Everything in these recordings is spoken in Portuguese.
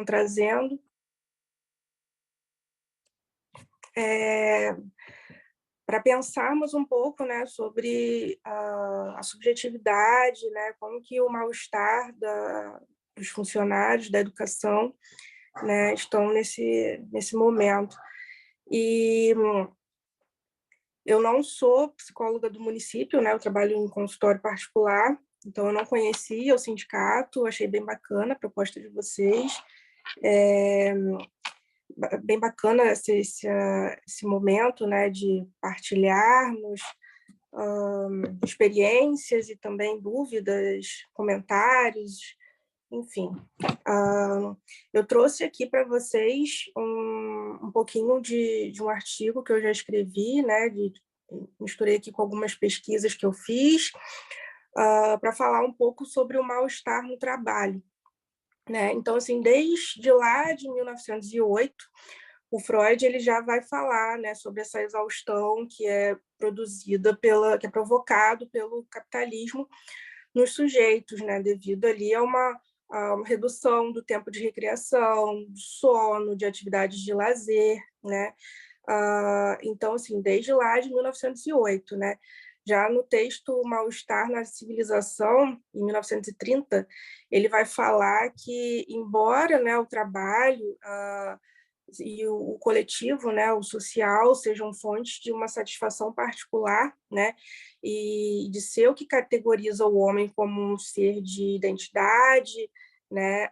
trazendo, para pensarmos um pouco, né, sobre a subjetividade, né, como que o mal-estar dos funcionários da educação, né, estão nesse momento. E eu não sou psicóloga do município, né, eu trabalho em consultório particular, então eu não conhecia o sindicato, achei bem bacana a proposta de vocês. É, bem bacana esse momento, né, de partilharmos experiências e também dúvidas, comentários, enfim. Eu trouxe aqui para vocês um pouquinho de um artigo que eu já escrevi, né, misturei aqui com algumas pesquisas que eu fiz, para falar um pouco sobre o mal-estar no trabalho. Né? Então, assim, desde lá de 1908, o Freud ele já vai falar, né, sobre essa exaustão que é produzida que é provocado pelo capitalismo nos sujeitos, né, devido ali a uma redução do tempo de recreação, do sono, de atividades de lazer, né? Então, assim, desde lá de 1908, né? Já no texto Mal-Estar na Civilização, em 1930, ele vai falar que, embora, né, o trabalho e o coletivo, né, o social, sejam fontes de uma satisfação particular, né, e de ser o que categoriza o homem como um ser de identidade, né,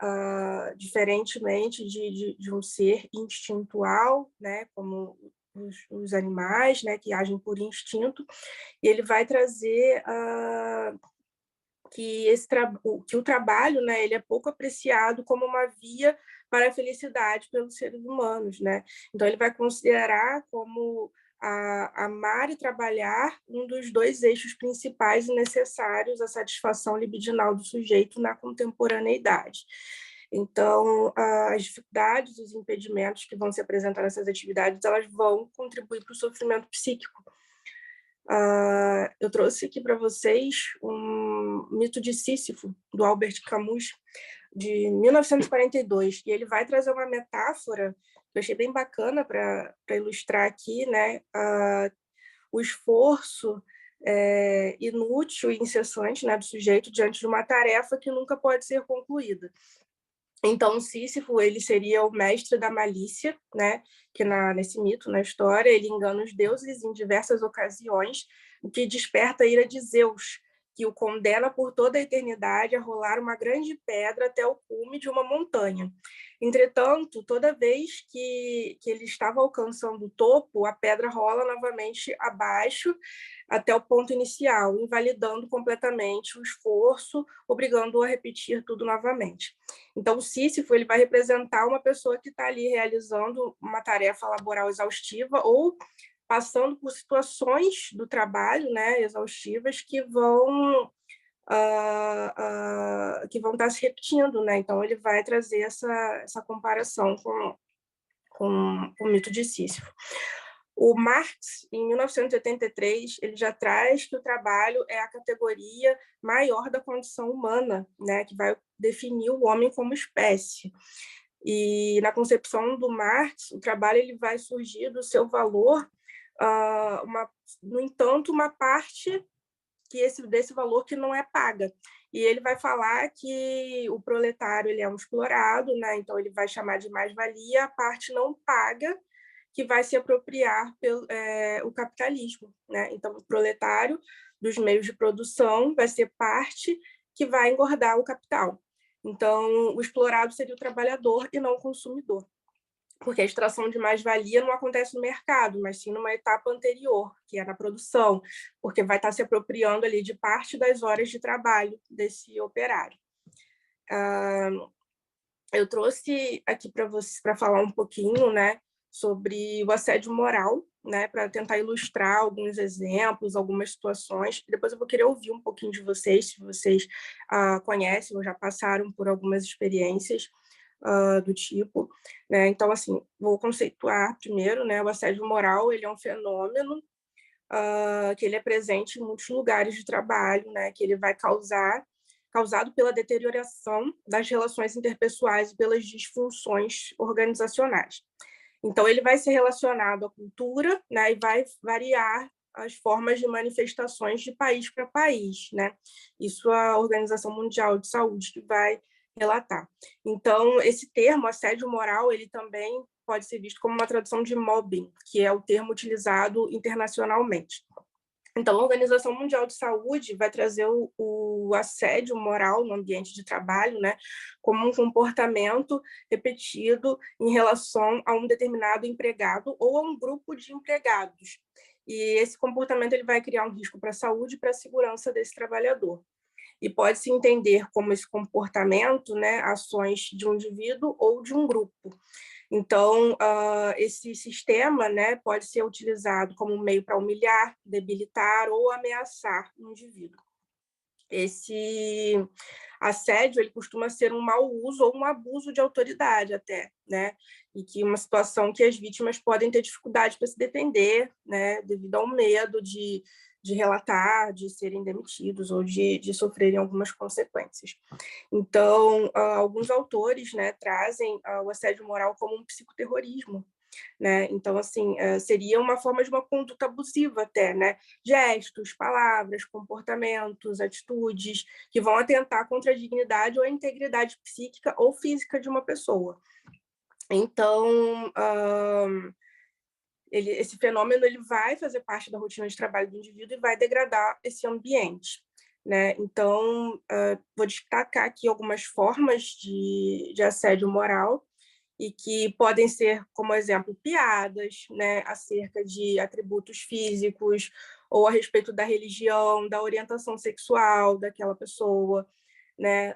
diferentemente de um ser instintual, né, como os animais, né, que agem por instinto, e ele vai trazer que o trabalho, né, ele é pouco apreciado como uma via para a felicidade pelos seres humanos, né? Então ele vai considerar como amar e trabalhar um dos dois eixos principais e necessários à satisfação libidinal do sujeito na contemporaneidade. Então, as dificuldades, os impedimentos que vão se apresentar nessas atividades, elas vão contribuir para o sofrimento psíquico. Eu trouxe aqui para vocês um mito de Sísifo, do Albert Camus, de 1942, e ele vai trazer uma metáfora que eu achei bem bacana para ilustrar aqui, né, o esforço inútil e incessante, né, do sujeito diante de uma tarefa que nunca pode ser concluída. Então, Sísifo, ele seria o mestre da malícia, né? Que nesse mito, na história, ele engana os deuses em diversas ocasiões, o que desperta a ira de Zeus, que o condena por toda a eternidade a rolar uma grande pedra até o cume de uma montanha. Entretanto, toda vez que ele estava alcançando o topo, a pedra rola novamente abaixo até o ponto inicial, invalidando completamente o esforço, obrigando-o a repetir tudo novamente. Então, o Sísifo ele vai representar uma pessoa que está ali realizando uma tarefa laboral exaustiva ou passando por situações do trabalho, né, exaustivas que vão estar se repetindo, né? Então, ele vai trazer essa comparação com o mito de Sísifo. O Marx, em 1983, ele já traz que o trabalho é a categoria maior da condição humana, né, que vai definir o homem como espécie. E na concepção do Marx, o trabalho ele vai surgir do seu valor, no entanto, uma parte desse valor que não é paga. E ele vai falar que o proletário ele é um explorado, né? Então ele vai chamar de mais-valia a parte não paga que vai se apropriar pelo o capitalismo, né? Então o proletário dos meios de produção vai ser parte que vai engordar o capital. Então o explorado seria o trabalhador e não o consumidor, porque a extração de mais-valia não acontece no mercado, mas sim numa etapa anterior, que é na produção, porque vai estar se apropriando ali de parte das horas de trabalho desse operário. Eu trouxe aqui para vocês para falar um pouquinho, né, sobre o assédio moral, né, para tentar ilustrar alguns exemplos, algumas situações. Depois eu vou querer ouvir um pouquinho de vocês, se vocês conhecem ou já passaram por algumas experiências do tipo, né? Então, assim, vou conceituar primeiro, né? O assédio moral, ele é um fenômeno que ele é presente em muitos lugares de trabalho, né? Que ele vai causar causado pela deterioração das relações interpessoais e pelas disfunções organizacionais. Então, ele vai ser relacionado à cultura, né, e vai variar as formas de manifestações de país para país, né? Isso a Organização Mundial de Saúde que vai relatar. Então, esse termo, assédio moral, ele também pode ser visto como uma tradução de mobbing, que é o termo utilizado internacionalmente. Então, a Organização Mundial de Saúde vai trazer o assédio moral no ambiente de trabalho, né, como um comportamento repetido em relação a um determinado empregado ou a um grupo de empregados. E esse comportamento ele vai criar um risco para a saúde e para a segurança desse trabalhador. E pode-se entender como esse comportamento, né, ações de um indivíduo ou de um grupo. Então, esse sistema, né, pode ser utilizado como meio para humilhar, debilitar ou ameaçar o indivíduo. Esse assédio ele costuma ser um mau uso ou um abuso de autoridade até, né? E que uma situação que as vítimas podem ter dificuldade para se defender, né, devido ao medo de relatar, de serem demitidos ou de sofrerem algumas consequências. Então, alguns autores, né, trazem o assédio moral como um psicoterrorismo, né? Então, assim, seria uma forma de uma conduta abusiva até, né? Gestos, palavras, comportamentos, atitudes que vão atentar contra a dignidade ou a integridade psíquica ou física de uma pessoa. Então, esse fenômeno ele vai fazer parte da rotina de trabalho do indivíduo e vai degradar esse ambiente, né? Então, vou destacar aqui algumas formas de assédio moral e que podem ser, como exemplo, piadas, né, acerca de atributos físicos ou a respeito da religião, da orientação sexual daquela pessoa, né,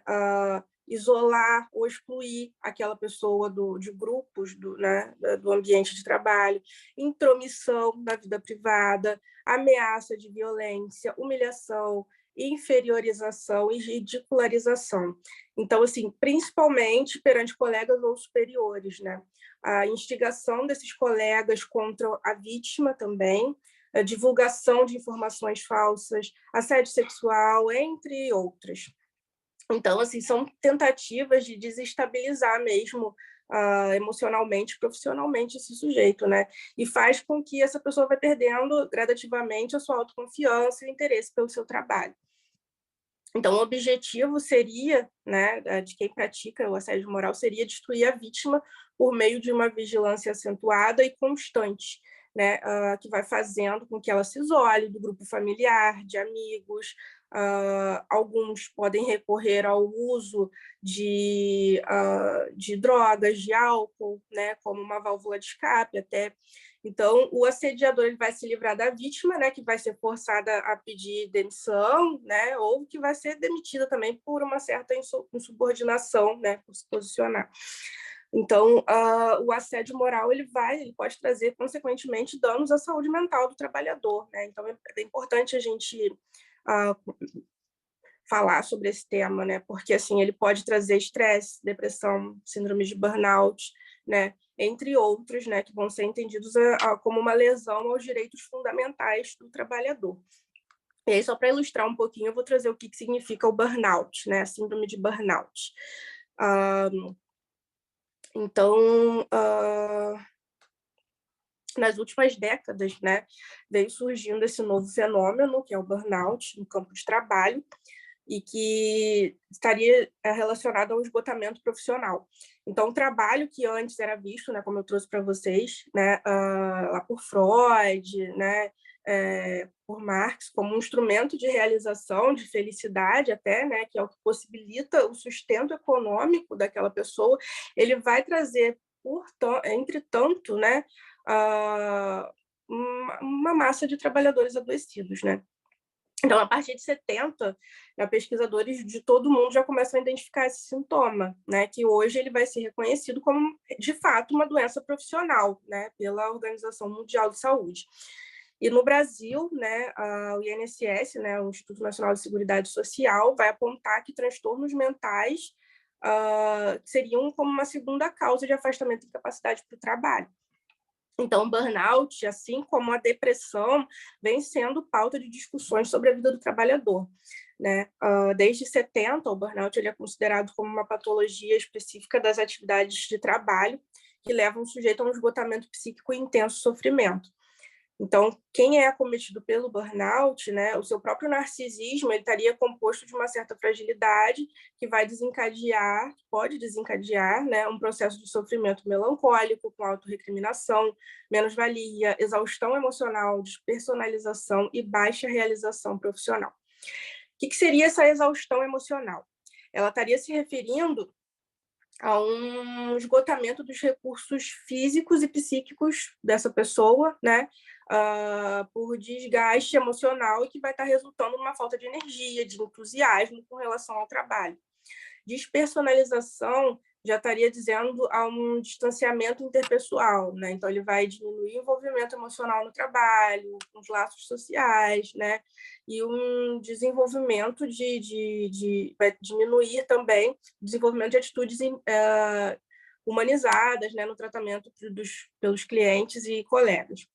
isolar ou excluir aquela pessoa de grupos né, do ambiente de trabalho, intromissão na vida privada, ameaça de violência, humilhação, inferiorização e ridicularização. Então, assim, principalmente perante colegas ou superiores, né? A instigação desses colegas contra a vítima também, a divulgação de informações falsas, assédio sexual, entre outras. Então, assim, são tentativas de desestabilizar mesmo emocionalmente, profissionalmente esse sujeito, né? E faz com que essa pessoa vai perdendo gradativamente a sua autoconfiança e o interesse pelo seu trabalho. Então, o objetivo seria, né, de quem pratica o assédio moral, seria destruir a vítima por meio de uma vigilância acentuada e constante, né, que vai fazendo com que ela se isole do grupo familiar, de amigos. Alguns podem recorrer ao uso de drogas, de álcool, né, como uma válvula de escape até. Então, o assediador ele vai se livrar da vítima, né, que vai ser forçada a pedir demissão, né, ou que vai ser demitida também por uma certa insubordinação, né, por se posicionar. Então, o assédio moral ele pode trazer, consequentemente, danos à saúde mental do trabalhador, né? Então, é importante a gente falar sobre esse tema, né? Porque assim ele pode trazer estresse, depressão, síndrome de burnout, né? Entre outros, né? Que vão ser entendidos como uma lesão aos direitos fundamentais do trabalhador. E aí, só para ilustrar um pouquinho, eu vou trazer o que significa o burnout, né? A síndrome de burnout. Então, nas últimas décadas, né, veio surgindo esse novo fenômeno, que é o burnout, no campo de trabalho, e que estaria relacionado ao esgotamento profissional. Então, o trabalho que antes era visto, né, como eu trouxe para vocês, né, lá por Freud, né, por Marx, como um instrumento de realização, de felicidade até, né, que é o que possibilita o sustento econômico daquela pessoa, ele vai trazer, entretanto, né, uma massa de trabalhadores adoecidos, né? Então, a partir de 70, pesquisadores de todo mundo já começam a identificar esse sintoma, né, que hoje ele vai ser reconhecido como, de fato, uma doença profissional, né, pela Organização Mundial de Saúde. E no Brasil, né, o INSS, né, o Instituto Nacional de Seguridade Social, vai apontar que transtornos mentais seriam como uma segunda causa de afastamento e incapacidade para o trabalho. Então, o burnout, assim como a depressão, vem sendo pauta de discussões sobre a vida do trabalhador. né? Desde 70, o burnout ele é considerado como uma patologia específica das atividades de trabalho que levam o sujeito a um esgotamento psíquico e intenso sofrimento. Então, quem é acometido pelo burnout, né, o seu próprio narcisismo, ele estaria composto de uma certa fragilidade que vai desencadear, pode desencadear, né, um processo de sofrimento melancólico, com autorrecriminação, menos-valia, exaustão emocional, despersonalização e baixa realização profissional. O que seria essa exaustão emocional? Ela estaria se referindo a um esgotamento dos recursos físicos e psíquicos dessa pessoa, né? Por desgaste emocional e que vai estar resultando numa falta de energia, de entusiasmo com relação ao trabalho. Despersonalização já estaria dizendo a um distanciamento interpessoal, né? Então ele vai diminuir o envolvimento emocional no trabalho, com os laços sociais, né? E um desenvolvimento vai diminuir também o desenvolvimento de atitudes humanizadas, né, no tratamento pelos clientes e colegas.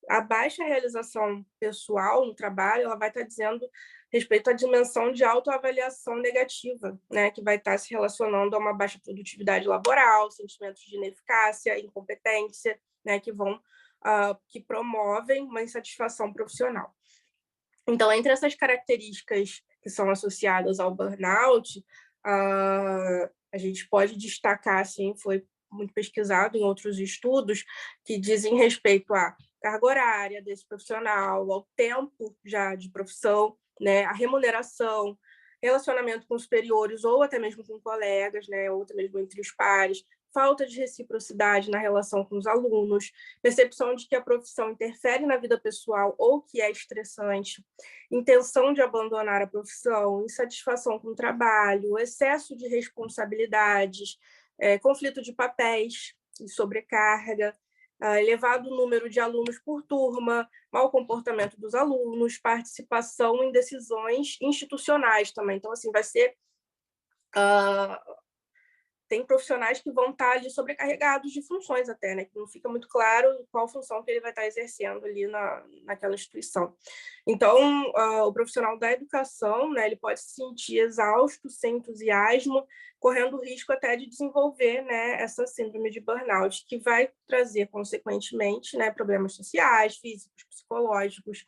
A baixa realização pessoal no trabalho, ela vai estar dizendo respeito à dimensão de autoavaliação negativa, né, que vai estar se relacionando a uma baixa produtividade laboral, sentimentos de ineficácia, incompetência, né, que promovem uma insatisfação profissional. Então, entre essas características que são associadas ao burnout, a gente pode destacar, assim, foi muito pesquisado em outros estudos, que dizem respeito à carga horária desse profissional, ao tempo já de profissão, né, a remuneração, relacionamento com superiores ou até mesmo com colegas, né, ou até mesmo entre os pares, falta de reciprocidade na relação com os alunos, percepção de que a profissão interfere na vida pessoal ou que é estressante, intenção de abandonar a profissão, insatisfação com o trabalho, excesso de responsabilidades, conflito de papéis e sobrecarga, elevado número de alunos por turma, mau comportamento dos alunos, participação em decisões institucionais também. Então, assim, vai ser... tem profissionais que vão estar ali sobrecarregados de funções até, né? Que não fica muito claro qual função que ele vai estar exercendo ali naquela instituição. Então, o profissional da educação, né, ele pode se sentir exausto, sem entusiasmo, correndo o risco até de desenvolver, né, essa síndrome de burnout, que vai trazer, consequentemente, né, problemas sociais, físicos, psicológicos,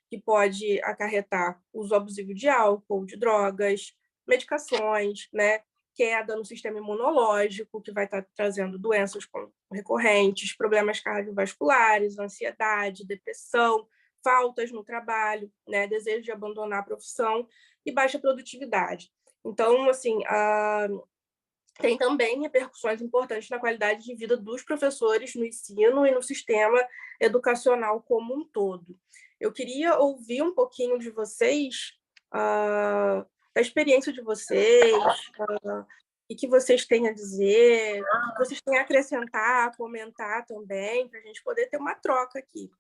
que pode acarretar uso abusivo de álcool, de drogas, medicações, né, queda no sistema imunológico, que vai estar trazendo doenças recorrentes, problemas cardiovasculares, ansiedade, depressão, faltas no trabalho, né, desejo de abandonar a profissão e baixa produtividade. Então, assim, tem também repercussões importantes na qualidade de vida dos professores no ensino e no sistema educacional como um todo. Eu queria ouvir um pouquinho de vocês, da experiência de vocês, e que vocês têm a dizer, o que vocês têm a acrescentar, comentar também, para a gente poder ter uma troca aqui.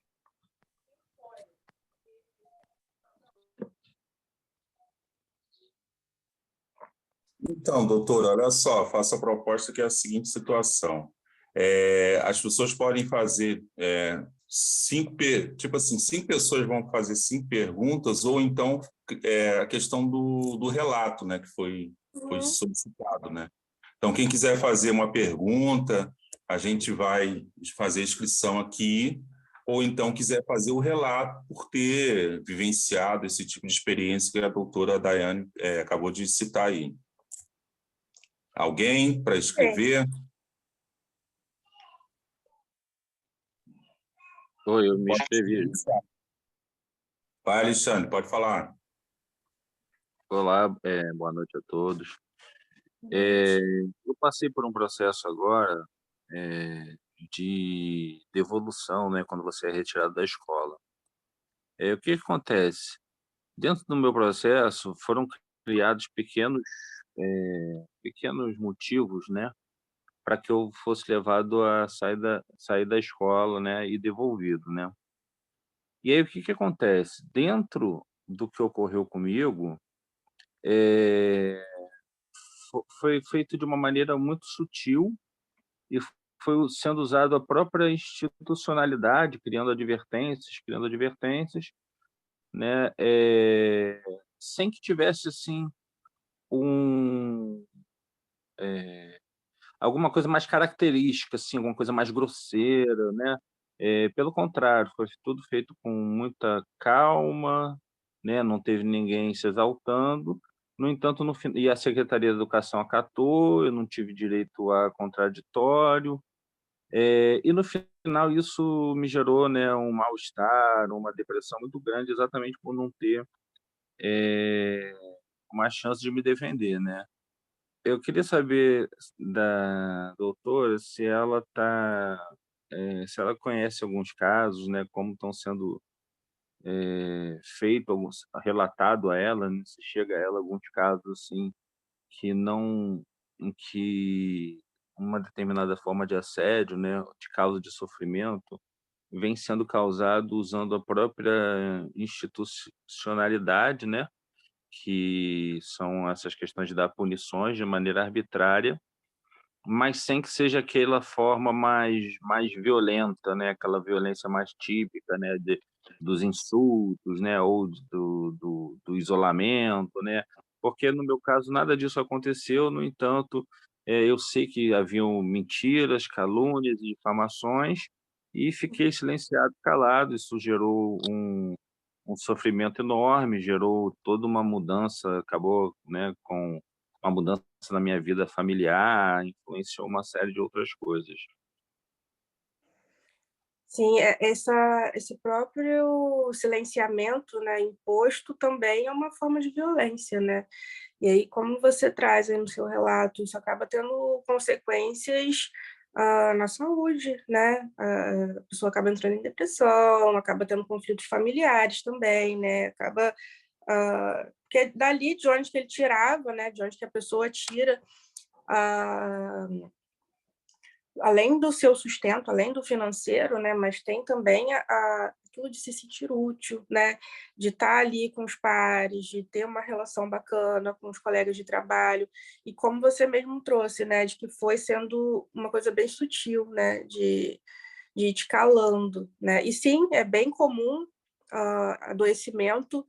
Então, doutor, olha só, faço a proposta que é a seguinte situação. As pessoas podem fazer cinco pessoas vão fazer 5 perguntas, ou então a questão do relato, né, que foi solicitado, né? Então, quem quiser fazer uma pergunta, a gente vai fazer a inscrição aqui, ou então quiser fazer o relato por ter vivenciado esse tipo de experiência que a doutora Daiane acabou de citar aí. Alguém para escrever? Oi, eu me inscrevi. Vai, Alexandre, pode falar. Olá, boa noite a todos. Eu passei por um processo agora de devolução, né, quando você é retirado da escola. O que acontece? Dentro do meu processo foram criados pequenos motivos, né, para que eu fosse levado a sair da escola, né, e devolvido, né. E aí o que acontece? Dentro do que ocorreu comigo, foi feito de uma maneira muito sutil e foi sendo usado a própria institucionalidade, criando advertências, né, sem que tivesse, assim, um, alguma coisa mais característica, assim, alguma coisa mais grosseira, né. Pelo contrário, foi tudo feito com muita calma, né, não teve ninguém se exaltando. No entanto, no fin e a Secretaria da Educação acatou, eu não tive direito a contraditório, e no final isso me gerou, né, um mal-estar, uma depressão muito grande, exatamente por não ter, eh, uma chance de me defender, né. Eu queria saber da doutora se ela conhece alguns casos, né, como estão sendo, feito alguns relatado a ela, né, se chega a ela alguns casos, assim, que não em que uma determinada forma de assédio, né, de causa de sofrimento, vem sendo causado usando a própria institucionalidade, né, que são essas questões de dar punições de maneira arbitrária, mas sem que seja aquela forma mais violenta, né, aquela violência mais típica, né, dos insultos, né, ou do isolamento, né, porque no meu caso nada disso aconteceu, no entanto, eu sei que haviam mentiras, calúnias e difamações, e fiquei silenciado, calado. Isso gerou um sofrimento enorme, gerou toda uma mudança, acabou, né, com uma mudança na minha vida familiar, influenciou uma série de outras coisas. Sim, esse próprio silenciamento, né, imposto também é uma forma de violência, né. E aí, como você traz aí no seu relato, isso acaba tendo consequências, na saúde, né. A pessoa acaba entrando em depressão, acaba tendo conflitos familiares também, né, acaba, porque é dali de onde que ele tirava, né, de onde que a pessoa tira, ah, além do seu sustento, além do financeiro, né, mas tem também aquilo de se sentir útil, né, de estar ali com os pares, de ter uma relação bacana com os colegas de trabalho, e como você mesmo trouxe, né, de que foi sendo uma coisa bem sutil, né, de ir te calando, né. E sim, é bem comum, adoecimento,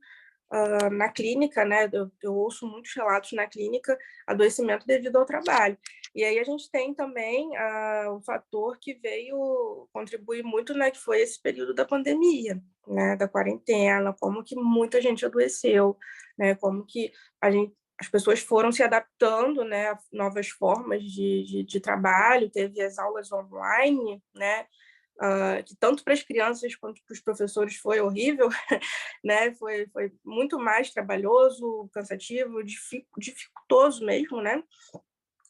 na clínica, né, eu ouço muitos relatos na clínica, adoecimento devido ao trabalho. E aí a gente tem também, um fator que veio contribuir muito, né, que foi esse período da pandemia, né, da quarentena, como que muita gente adoeceu, né, como que as pessoas foram se adaptando, né, a novas formas de trabalho, teve as aulas online, né, que tanto para as crianças quanto para os professores foi horrível, né, foi muito mais trabalhoso, cansativo, dificultoso mesmo, né,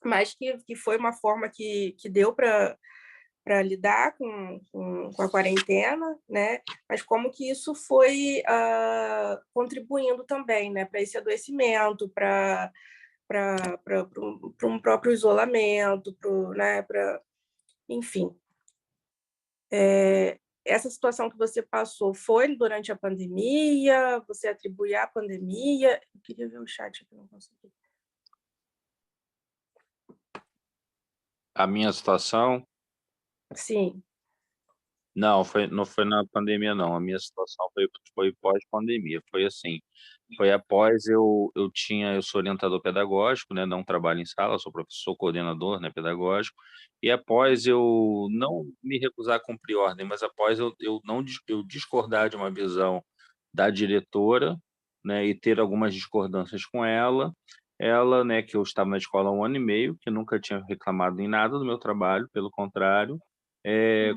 mas que foi uma forma que deu para lidar com a quarentena, né, mas como que isso foi, contribuindo também, né, para esse adoecimento, para um próprio isolamento, né, para enfim. Essa situação que você passou foi durante a pandemia? Você atribui à pandemia? Eu queria ver o chat aqui, não consegui. A minha situação Sim. não foi na pandemia não, a minha situação foi pós-pandemia, foi assim, foi após eu sou orientador pedagógico, né, não trabalho em sala, sou professor coordenador, né, pedagógico, e após eu não me recusar a cumprir ordem, mas após eu não dis eu discordar de uma visão da diretora, né, e ter algumas discordâncias com ela, ela, né, que eu estava na escola há 1 ano e meio, que nunca tinha reclamado em nada do meu trabalho, pelo contrário,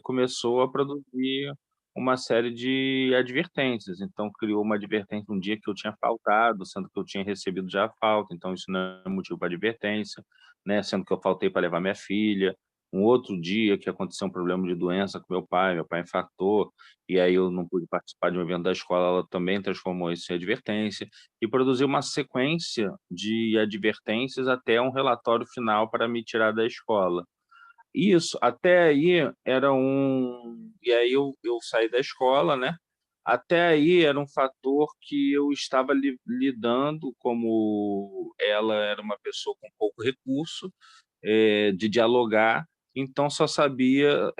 começou a produzir uma série de advertências. Então criou uma advertência um dia que eu tinha faltado, sendo que eu tinha recebido já a falta, então isso não é motivo para advertência, né, sendo que eu faltei para levar minha filha. Um outro dia que aconteceu um problema de doença com meu pai infartou, e aí eu não pude participar de um evento da escola, ela também transformou isso em advertência, e produziu uma sequência de advertências até um relatório final para me tirar da escola. Isso, até aí era e aí eu saí da escola, né, até aí era um fator que eu estava lidando, como ela era uma pessoa com pouco recurso, de dialogar, então só sabia,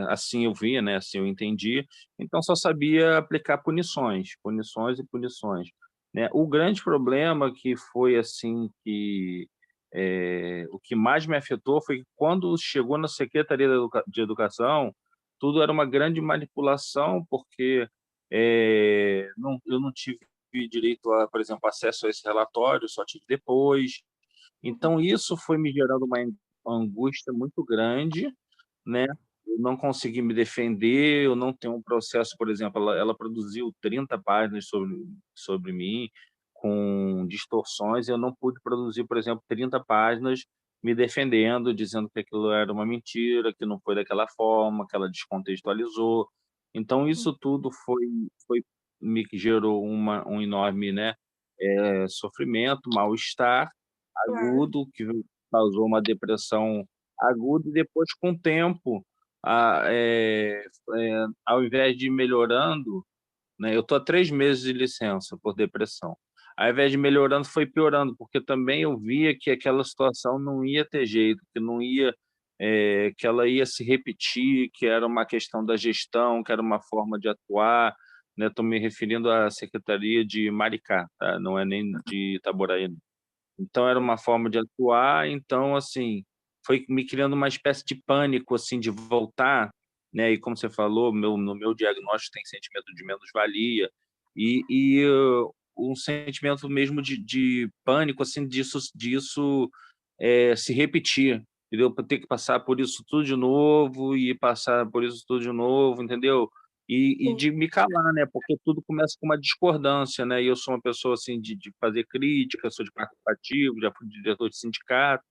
assim eu via, né, assim eu entendi, então só sabia aplicar punições, punições e punições, né. O grande problema que foi, assim, que, o que mais me afetou foi que quando chegou na Secretaria de Educação, tudo era uma grande manipulação, porque, eu não tive direito a, por exemplo, acesso a esse relatório, só tive depois. Então isso foi me gerando uma angústia muito grande, né, eu não consegui me defender, eu não tenho um processo, por exemplo, ela produziu 30 páginas sobre mim, com distorções, eu não pude produzir, por exemplo, 30 páginas me defendendo, dizendo que aquilo era uma mentira, que não foi daquela forma, que ela descontextualizou. Então isso tudo foi me gerou um enorme, né, sofrimento, mal-estar Claro. agudo, que causou uma depressão aguda e depois com o tempo, ao invés de ir melhorando, né, eu estou há 3 meses de licença por depressão. Ao invés de melhorando, foi piorando, porque também eu via que aquela situação não ia ter jeito, que não ia, que ela ia se repetir, que era uma questão da gestão, que era uma forma de atuar, né, estou me referindo à secretaria de Maricá, tá, não é nem de Itaboraí. Então era uma forma de atuar, então, assim, foi me criando uma espécie de pânico, assim, de voltar, né, e como você falou, no meu diagnóstico tem sentimento de menos-valia, um sentimento mesmo de pânico, assim, disso, se repetir, entendeu? Pra ter que passar por isso tudo de novo e passar por isso tudo de novo, entendeu? E Sim. de me calar, né, porque tudo começa com uma discordância, né, e eu sou uma pessoa, assim, de fazer crítica, sou de participativo, já fui diretor de sindicato,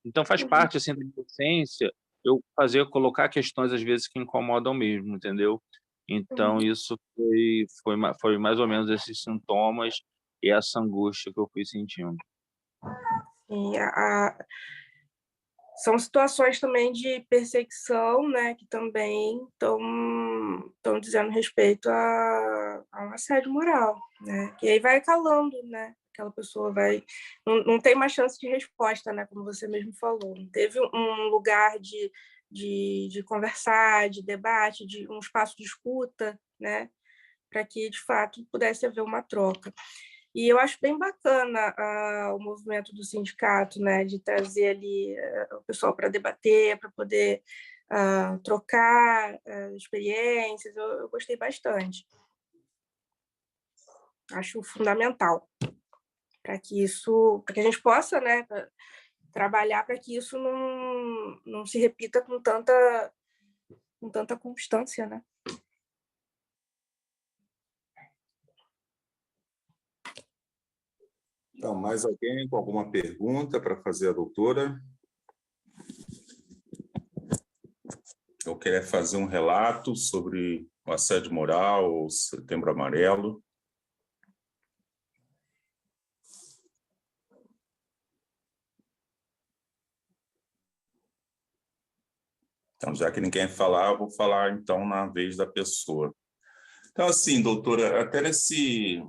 então faz Uhum. parte, assim, da minha essência eu colocar questões, às vezes, que incomodam mesmo, entendeu. Uhum. Então isso foi mais ou menos esses sintomas e essa angústia que eu fui sentindo. Sim, são situações também de perseguição, né, que também estão dizendo respeito a um assédio moral, né, que aí vai calando, né, aquela pessoa vai não tem mais chance de resposta, né, como você mesmo falou, não teve um lugar de conversar, de debate, de um espaço de escuta, né, para que, de fato, pudesse haver uma troca. E eu acho bem bacana o movimento do sindicato, né, de trazer ali o pessoal para debater, para poder trocar experiências. Eu gostei bastante. Acho fundamental para que a gente possa, né, trabalhar para que isso não se repita com tanta constância, né? Então, mais alguém com alguma pergunta para fazer à doutora? Ou quer fazer um relato sobre o assédio moral ou Setembro Amarelo? Então, já que ninguém quer falar, eu vou falar então na vez da pessoa. Então, assim, doutora, até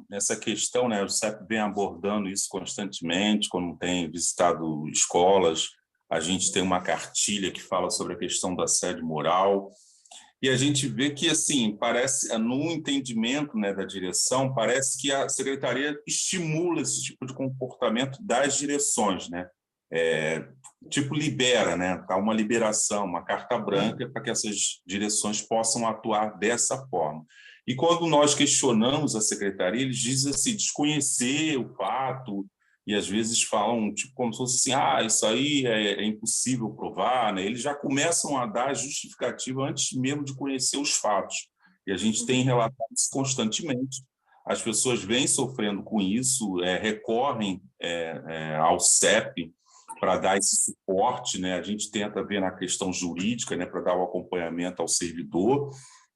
nessa questão, né, o CEP vem abordando isso constantemente, quando tem visitado escolas, a gente tem uma cartilha que fala sobre a questão do assédio moral, e a gente vê que, assim, parece, no entendimento, né, da direção, parece que a secretaria estimula esse tipo de comportamento das direções, né? Tipo, libera, né? Há uma liberação, uma carta branca para que essas direções possam atuar dessa forma. E quando nós questionamos a secretaria, eles dizem assim, desconhecer o fato, e às vezes falam tipo, como se fosse assim, isso aí é impossível provar, né? Eles já começam a dar justificativa antes mesmo de conhecer os fatos. E a gente tem relatado isso constantemente. As pessoas vêm sofrendo com isso, recorrem ao CEP para dar esse suporte, né? A gente tenta ver na questão jurídica, né, para dar o acompanhamento ao servidor,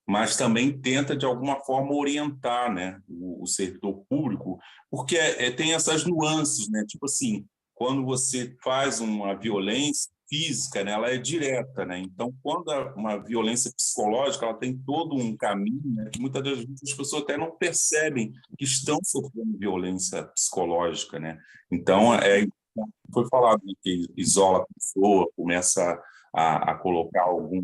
mas também tenta, de alguma forma, orientar, né, o servidor público, porque tem essas nuances, né? Tipo assim, quando você faz uma violência física, né, ela é direta, né? Então, quando uma violência psicológica, ela tem todo um caminho, né, que muitas das vezes as pessoas até não percebem que estão sofrendo violência psicológica, né? Então, foi falado, né, que isola a pessoa, começa a colocar algum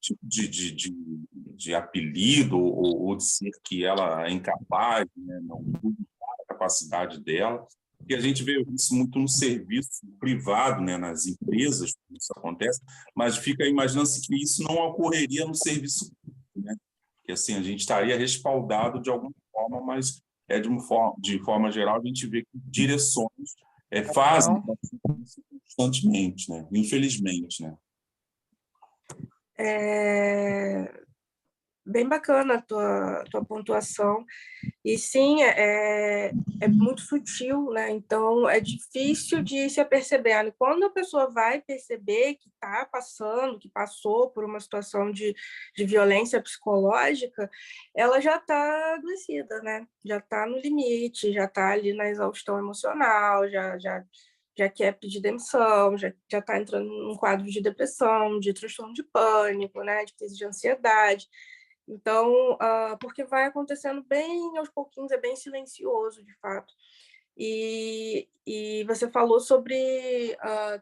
tipo de apelido ou dizer que ela é incapaz, né, não cuida da capacidade dela. E a gente vê isso muito no serviço privado, né, nas empresas, isso acontece, mas fica imaginando-se que isso não ocorreria no serviço público, né? Que assim, a gente estaria respaldado de alguma forma, mas de forma geral a gente vê que direções fazem isso constantemente, né? Infelizmente, né? Bem bacana a tua pontuação. E sim, é muito sutil, né? Então é difícil de se aperceber. Quando a pessoa vai perceber que está passando, que passou por uma situação de violência psicológica, ela já está adoecida, né? Já está no limite, já está ali na exaustão emocional, já quer pedir demissão, já está entrando num quadro de depressão, de transtorno de pânico, né? De crise de ansiedade. Então, porque vai acontecendo bem aos pouquinhos, é bem silencioso, de fato. E você falou sobre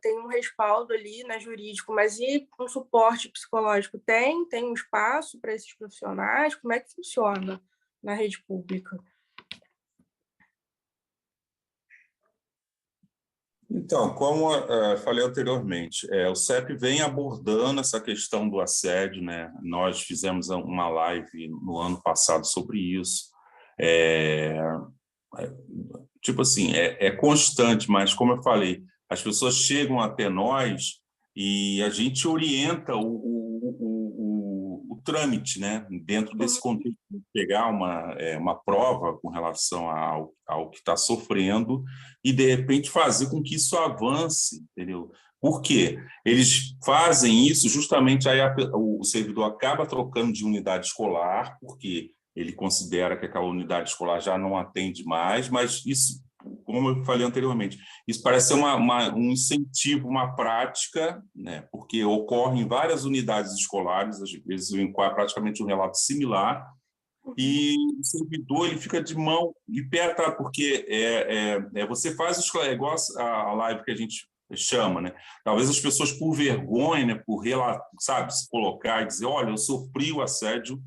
tem um respaldo ali, né, jurídico, mas e um suporte psicológico? Tem um espaço para esses profissionais? Como é que funciona na rede pública? Então, como falei anteriormente, o CEP vem abordando essa questão do assédio, né? Nós fizemos uma live no ano passado sobre isso. Tipo assim, é constante, mas como eu falei, as pessoas chegam até nós e a gente orienta o trâmite, né? Dentro desse contexto, pegar uma prova com relação ao que está sofrendo e, de repente, fazer com que isso avance, entendeu? Por quê? Eles fazem isso justamente, aí o servidor acaba trocando de unidade escolar, porque ele considera que aquela unidade escolar já não atende mais, mas isso, como eu falei anteriormente, isso parece ser um incentivo, uma prática, né, porque ocorre em várias unidades escolares, às vezes praticamente um relato similar, e o servidor ele fica de mão de pé atrás, porque você faz igual a live que a gente chama, né? Talvez as pessoas por vergonha, né, por sabe, se colocar e dizer, olha, eu sofri o assédio,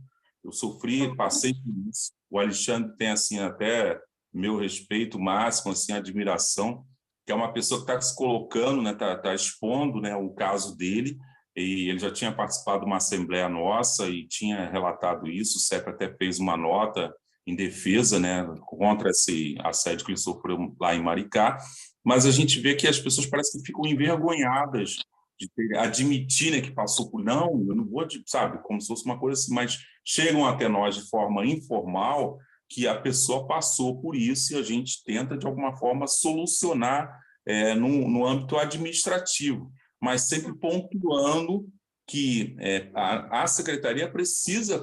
eu sofri, passei por isso. O Alexandre tem assim até meu respeito máximo, assim, admiração, que é uma pessoa que está se colocando, né, tá expondo, né, o caso dele. E ele já tinha participado de uma assembleia nossa e tinha relatado isso. O CEP até fez uma nota em defesa, né, contra esse assédio que ele sofreu lá em Maricá. Mas a gente vê que as pessoas parecem que ficam envergonhadas de admitir, né, que passou por... Não, eu não vou, sabe, como se fosse uma coisa assim, mas chegam até nós de forma informal que a pessoa passou por isso e a gente tenta, de alguma forma, solucionar no âmbito administrativo, mas sempre pontuando que a secretaria precisa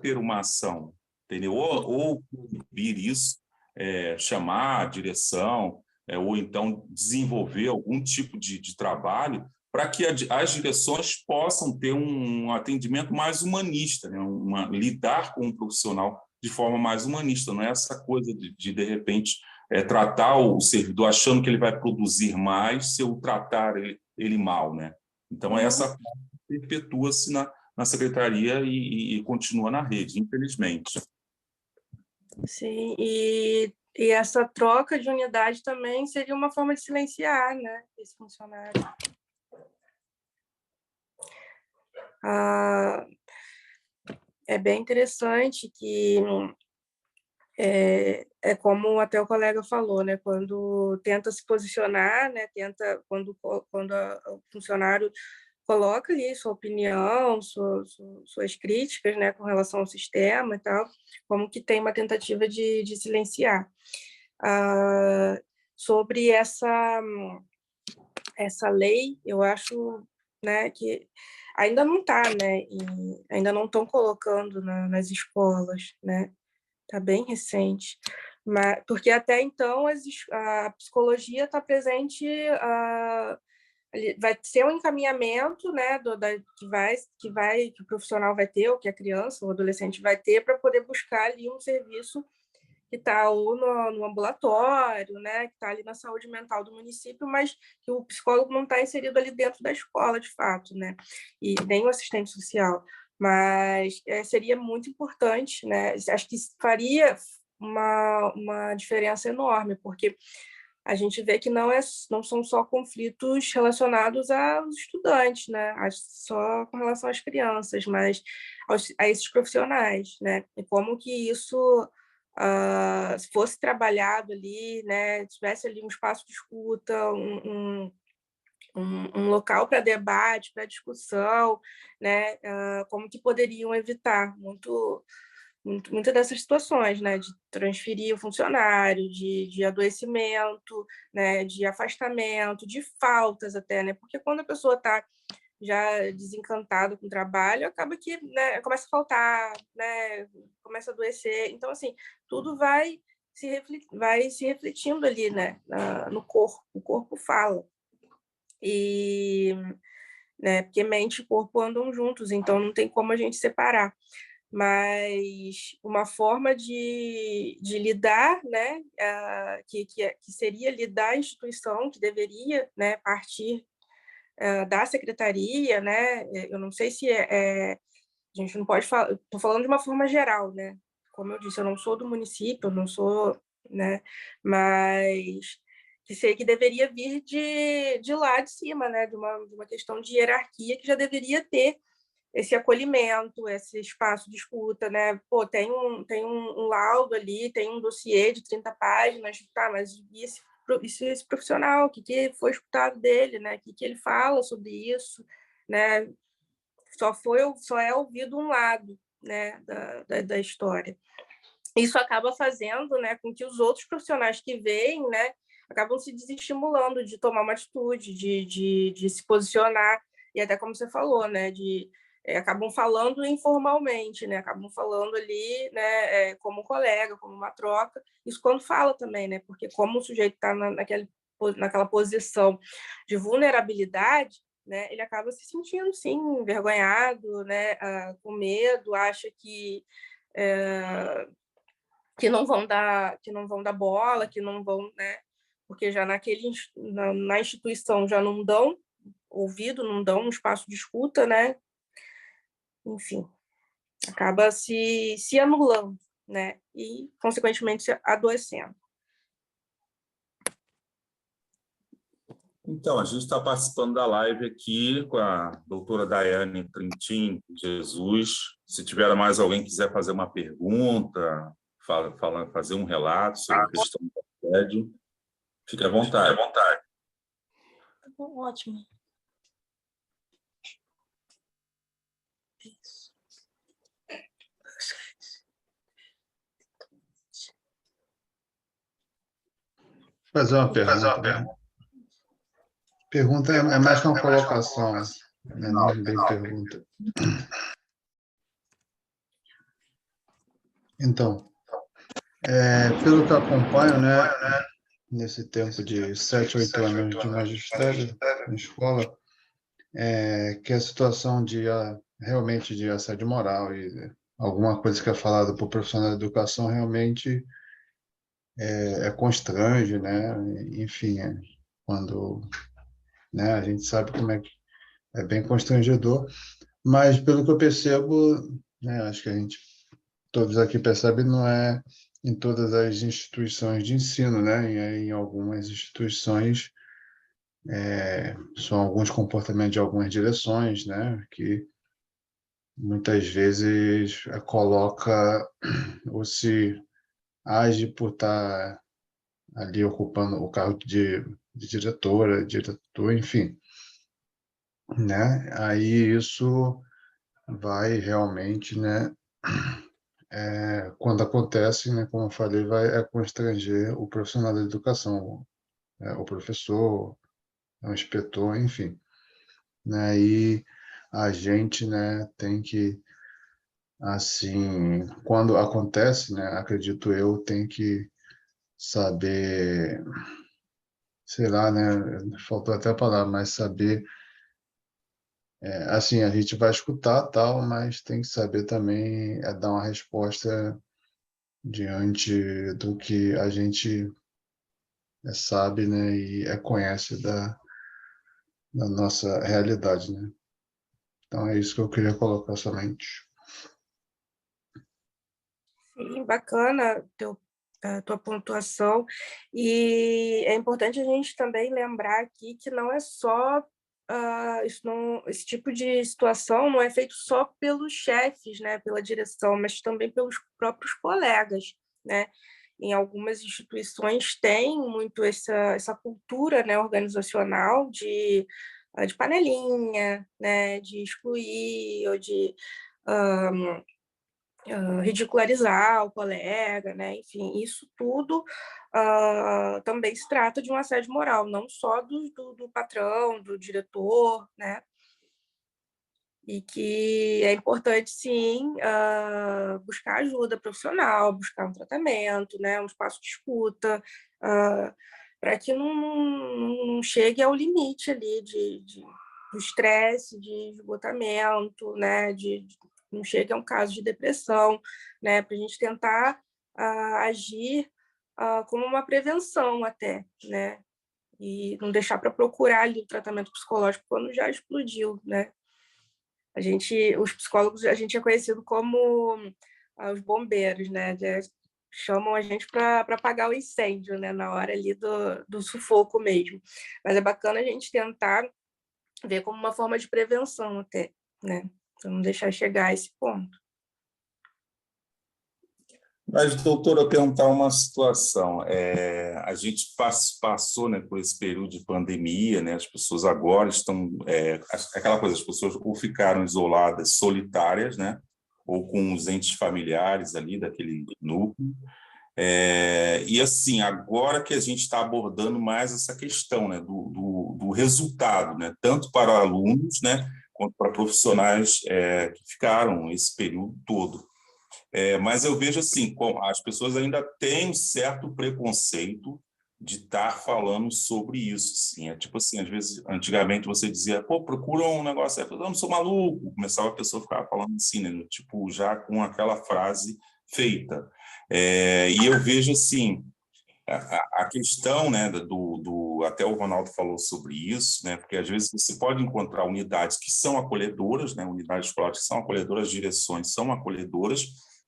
ter uma ação, entendeu? Ou proibir isso, chamar a direção, ou então desenvolver algum tipo de trabalho para que as direções possam ter um atendimento mais humanista, né? Lidar com o profissional de forma mais humanista, não é essa coisa de repente, tratar o servidor achando que ele vai produzir mais se eu tratar ele mal, né? Então, essa perpetua-se na secretaria e continua na rede, infelizmente. Sim, e essa troca de unidade também seria uma forma de silenciar, né, esse funcionário. É bem interessante que como até o colega falou, né, quando tenta se posicionar, né, quando o funcionário coloca ali sua opinião, suas críticas, né, com relação ao sistema e tal, como que tem uma tentativa de silenciar. Sobre essa lei, eu acho, né, que ainda não está, né, ainda não estão colocando nas escolas, né, está bem recente, mas porque até então a psicologia está presente, vai ser um encaminhamento, né, que o profissional vai ter, ou que a criança ou adolescente vai ter para poder buscar ali um serviço que está ou no ambulatório, né, que está ali na saúde mental do município, mas que o psicólogo não está inserido ali dentro da escola, de fato, né, e nem o assistente social. Mas seria muito importante, né, acho que faria uma diferença enorme, porque a gente vê que não são só conflitos relacionados aos estudantes, né? Só com relação às crianças, mas a esses profissionais, né? E como que isso se fosse trabalhado ali, né? Tivesse ali um espaço de escuta, um local para debate, para discussão, né? Como que poderiam evitar muitas dessas situações, né, de transferir o funcionário, de adoecimento, né, de afastamento, de faltas até, né, porque quando a pessoa está já desencantada com o trabalho, acaba que, né, começa a faltar, né, começa a adoecer, então, assim, tudo vai se refletindo ali, né, no corpo, o corpo fala, e, né, porque mente e corpo andam juntos, então não tem como a gente separar, mas uma forma de lidar, né, que seria lidar a instituição, que deveria, né, partir da secretaria, né, eu não sei se a gente não pode falar, estou falando de uma forma geral, né, como eu disse, eu não sou do município, eu não sou, né, mas que deveria vir de lá de cima, né, de uma questão de hierarquia que já deveria ter esse acolhimento, esse espaço de escuta, né? Pô, tem um laudo ali, tem um dossiê de 30 páginas, tá, mas esse profissional, o que foi escutado dele, né? O que ele fala sobre isso, né? Só é ouvido um lado, né, da história. Isso acaba fazendo, né, com que os outros profissionais que veem, né, acabam se desestimulando de tomar uma atitude, de se posicionar, e até como você falou, né, acabam falando informalmente, né, acabam falando ali, né, como colega, como uma troca, isso quando fala também, né, porque como o sujeito está naquela posição de vulnerabilidade, né, ele acaba se sentindo, sim, envergonhado, né, com medo, acha que não vão dar bola, que não vão, né? Porque já na instituição já não dão ouvido, não dão um espaço de escuta, né? Enfim, acaba se anulando, né? E, consequentemente, se adoecendo. Então, a gente está participando da live aqui com a doutora Daiane Trintim Jesus. Se tiver mais alguém que quiser fazer uma pergunta, fazer um relato sobre a questão do assédio, fique à vontade. Fique à vontade. Ótimo. Fazer uma pergunta. Pergunta é mais que uma colocação, né? Não é bem pergunta. Então, pelo que eu acompanho, né, nesse tempo de 7, 8 anos de magistério na escola, que a situação realmente de assédio moral e alguma coisa que é falada por profissional de educação realmente constrange, né? Enfim, quando, né, a gente sabe como é bem constrangedor, mas pelo que eu percebo, né, acho que todos aqui percebem, não é em todas as instituições de ensino, né? Em algumas instituições são alguns comportamentos de algumas direções, né? Que muitas vezes coloca ou se age por estar ali ocupando o cargo de diretora, diretor, enfim, né? Aí isso vai realmente, né? Quando acontece, né? Como eu falei, vai constranger o profissional da educação, o professor, o inspetor, enfim, né? E a gente, né? Tem que, assim, quando acontece, né? Acredito eu, tem que saber, sei lá, né? Faltou até a palavra, mas saber, assim, a gente vai escutar tal, mas tem que saber também dar uma resposta diante do que a gente sabe, né, e conhece da nossa realidade, né? Então é isso que eu queria colocar somente. Sim, bacana a tua pontuação. E é importante a gente também lembrar aqui que não é só esse tipo de situação não é feito só pelos chefes, né, pela direção, mas também pelos próprios colegas, né? Em algumas instituições tem muito essa cultura, né, organizacional de panelinha, né, de excluir ou de ridicularizar o colega, né? Enfim, isso tudo também se trata de um assédio moral, não só do patrão, do diretor, né? E que é importante, sim, buscar ajuda profissional, buscar um tratamento, né? Um espaço de escuta, para que não chegue ao limite ali do estresse, de esgotamento, né? Não chegue a um caso de depressão, né? Para a gente tentar agir como uma prevenção até, né? E não deixar para procurar ali o tratamento psicológico quando já explodiu, né? Os psicólogos, a gente é conhecido como os bombeiros, né? Chamam a gente para apagar o incêndio, né? Na hora ali do sufoco mesmo. Mas é bacana a gente tentar ver como uma forma de prevenção até, né? Para não deixar chegar a esse ponto. Mas, doutora, eu perguntar uma situação. A gente passou, né, por esse período de pandemia, né? As pessoas agora estão... aquela coisa, as pessoas ou ficaram isoladas, solitárias, né? Ou com os entes familiares ali daquele núcleo. E, assim, agora que a gente está abordando mais essa questão, né, do resultado, né? Tanto para alunos, né, quanto para profissionais que ficaram esse período todo. Mas eu vejo assim, as pessoas ainda têm um certo preconceito de estar falando sobre isso. Sim. É tipo assim, às vezes, antigamente você dizia, pô, procura um negócio, eu não sou maluco. Começava a pessoa a ficar falando assim, né? Tipo, já com aquela frase feita. E eu vejo assim, a questão, né, até o Ronaldo falou sobre isso, né, porque às vezes você pode encontrar unidades que são acolhedoras, né, unidades escolares que são acolhedoras, direções são acolhedoras,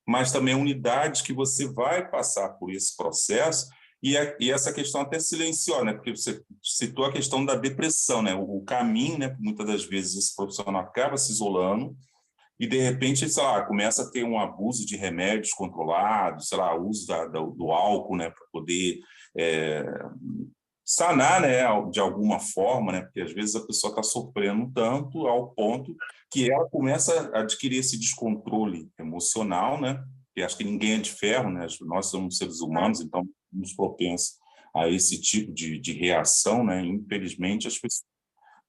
mas também unidades que você vai passar por esse processo e essa questão até silenciou, né, porque você citou a questão da depressão, né, o caminho, né, muitas das vezes esse profissional acaba se isolando e, de repente, sei lá, começa a ter um abuso de remédios controlados, sei lá, uso do álcool, né, para poder sanar, né, de alguma forma, né, porque às vezes a pessoa está sofrendo tanto ao ponto que ela começa a adquirir esse descontrole emocional, né, e acho que ninguém é de ferro, né, nós somos seres humanos, então somos propensos a esse tipo de reação, né, infelizmente as pessoas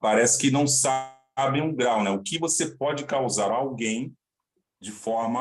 parece que não sabem um grau, né? O que você pode causar a alguém de forma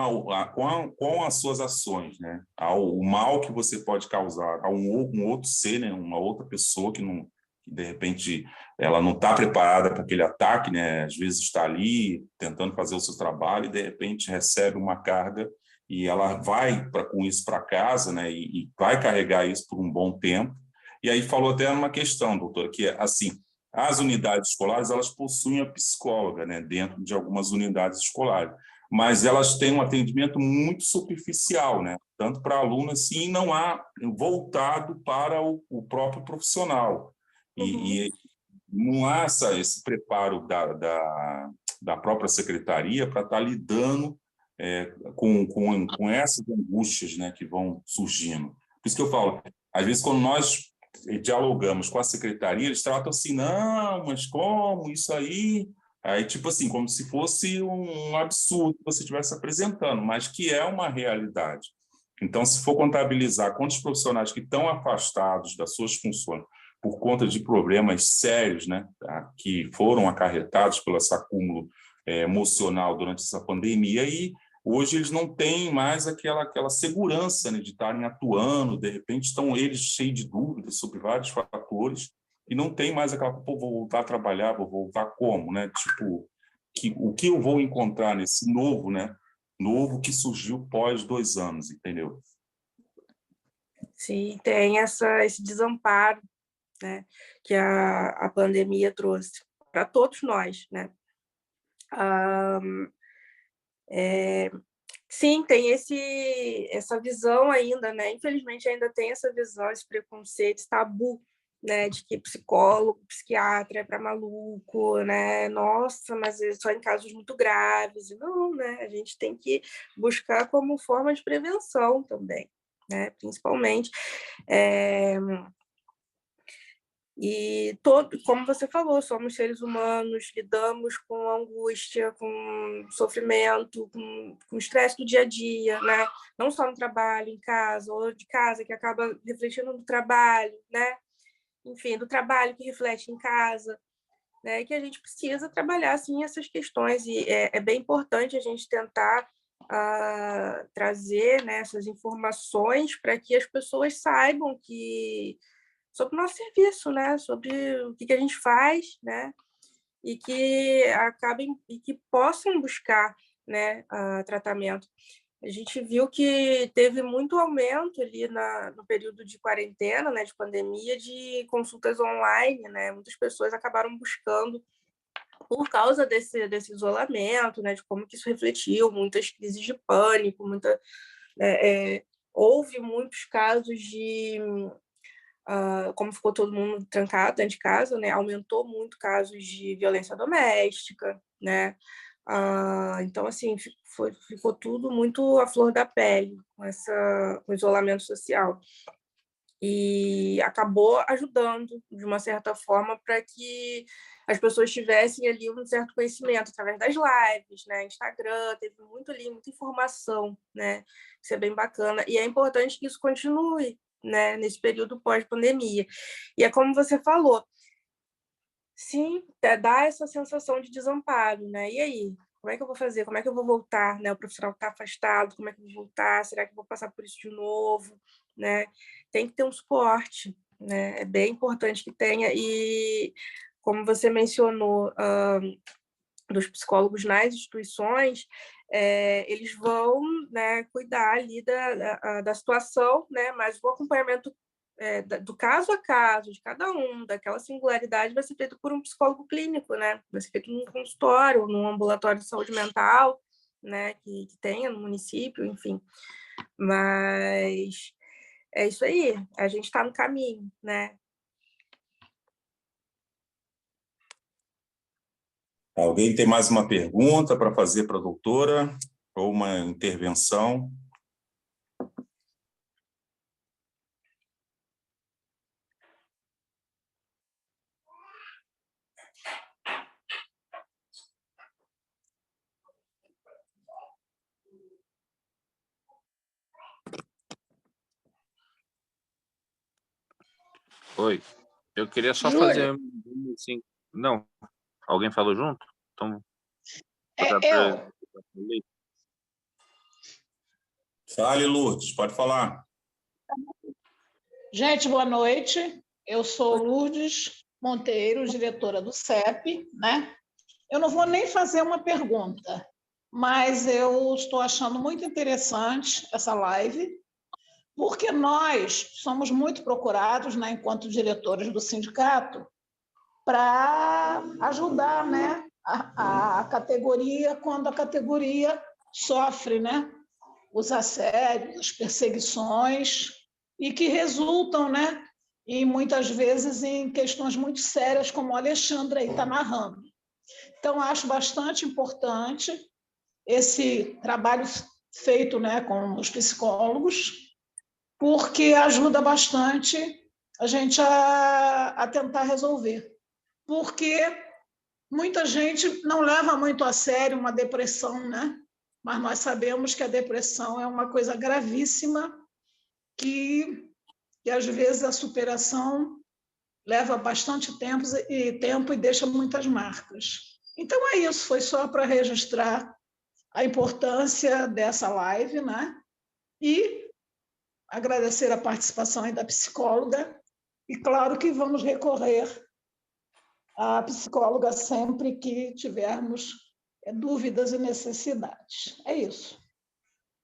com as suas ações, né? O mal que você pode causar a um outro ser, né? Uma outra pessoa que não, que de repente ela não está preparada para aquele ataque, né? Às vezes está ali tentando fazer o seu trabalho e de repente recebe uma carga e ela vai com isso para casa, né? E vai carregar isso por um bom tempo. E aí falou até uma questão, doutora, que é assim, as unidades escolares, elas possuem a psicóloga, né, dentro de algumas unidades escolares, mas elas têm um atendimento muito superficial, né, tanto para aluno assim, não há voltado para o próprio profissional. E não há esse preparo da própria secretaria para estar lidando com essas angústias, né, que vão surgindo. Por isso que eu falo, às vezes, quando nós dialogamos com a secretaria, eles tratam assim, não, mas como isso aí? Aí, tipo assim, como se fosse um absurdo que você estivesse apresentando, mas que é uma realidade. Então, se for contabilizar quantos profissionais que estão afastados das suas funções por conta de problemas sérios, né, que foram acarretados pelo esse acúmulo emocional durante essa pandemia, e hoje eles não têm mais aquela segurança, né, de estarem atuando, de repente estão eles cheios de dúvidas sobre vários fatores, e não tem mais aquela, pô, vou voltar a trabalhar, vou voltar como, né? Tipo, o que eu vou encontrar nesse novo, né? Novo que surgiu pós 2 anos, entendeu? Sim, tem esse desamparo, né, que a pandemia trouxe para todos nós, né? Sim, tem essa visão ainda, né? Infelizmente ainda tem essa visão, esse preconceito, esse tabu, né? De que psicólogo, psiquiatra é para maluco, né? Nossa, mas é só em casos muito graves. Não, né? A gente tem que buscar como forma de prevenção também, né? Principalmente. E como você falou, somos seres humanos, lidamos com angústia, com sofrimento, com estresse do dia a dia, né? Não só no trabalho, em casa, ou de casa, que acaba refletindo no trabalho, né? Enfim, do trabalho que reflete em casa, né? Que a gente precisa trabalhar, assim, essas questões. E é bem importante a gente tentar trazer, né, essas informações para que as pessoas saibam sobre o nosso serviço, né? Sobre o que a gente faz, né? E que acabem e que possam buscar, né, tratamento. A gente viu que teve muito aumento ali no período de quarentena, né, de pandemia, de consultas online, né? Muitas pessoas acabaram buscando por causa desse isolamento, né, de como que isso refletiu, muitas crises de pânico, houve muitos casos de como ficou todo mundo trancado dentro de casa, né, aumentou muito casos de violência doméstica, né? Então, assim, ficou tudo muito à flor da pele com o isolamento social. E acabou ajudando, de uma certa forma, para que as pessoas tivessem ali um certo conhecimento através das lives, né? Instagram, teve muito ali, muita informação, né? Isso é bem bacana. E é importante que isso continue, né? Nesse período pós-pandemia. E é como você falou, sim, dá essa sensação de desamparo, né? E aí? Como é que eu vou fazer? Como é que eu vou voltar? Né? O profissional está afastado, como é que eu vou voltar? Será que eu vou passar por isso de novo? Né? Tem que ter um suporte, né? É bem importante que tenha. E, como você mencionou, dos psicólogos nas instituições, eles vão, né, cuidar ali da situação, né? Mas o acompanhamento do caso a caso, de cada um, daquela singularidade, vai ser feito por um psicólogo clínico, né? Vai ser feito num consultório, num ambulatório de saúde mental, né? Que tenha no município, enfim. Mas é isso aí, a gente está no caminho, né? Alguém tem mais uma pergunta para fazer para a doutora? Ou uma intervenção? Oi, eu queria só Júlia, fazer assim. Não, alguém falou junto? Então, Eu. Fale, Lourdes, pode falar. Gente, boa noite. Eu sou Lourdes Monteiro, diretora do CEP, né? Eu não vou nem fazer uma pergunta, mas eu estou achando muito interessante essa live, porque nós somos muito procurados, né, enquanto diretores do sindicato, para ajudar, né, a categoria quando a categoria sofre, né, os assédios, as perseguições, e que resultam, né, e muitas vezes em questões muito sérias, como a Alexandra aí está narrando. Então, acho bastante importante esse trabalho feito, né, com os psicólogos, porque ajuda bastante a gente a tentar resolver. Porque muita gente não leva muito a sério uma depressão, né? Mas nós sabemos que a depressão é uma coisa gravíssima que às vezes a superação leva bastante tempo e deixa muitas marcas. Então é isso, foi só para registrar a importância dessa live, né? E agradecer a participação aí da psicóloga e claro que vamos recorrer à psicóloga sempre que tivermos dúvidas e necessidades. É isso.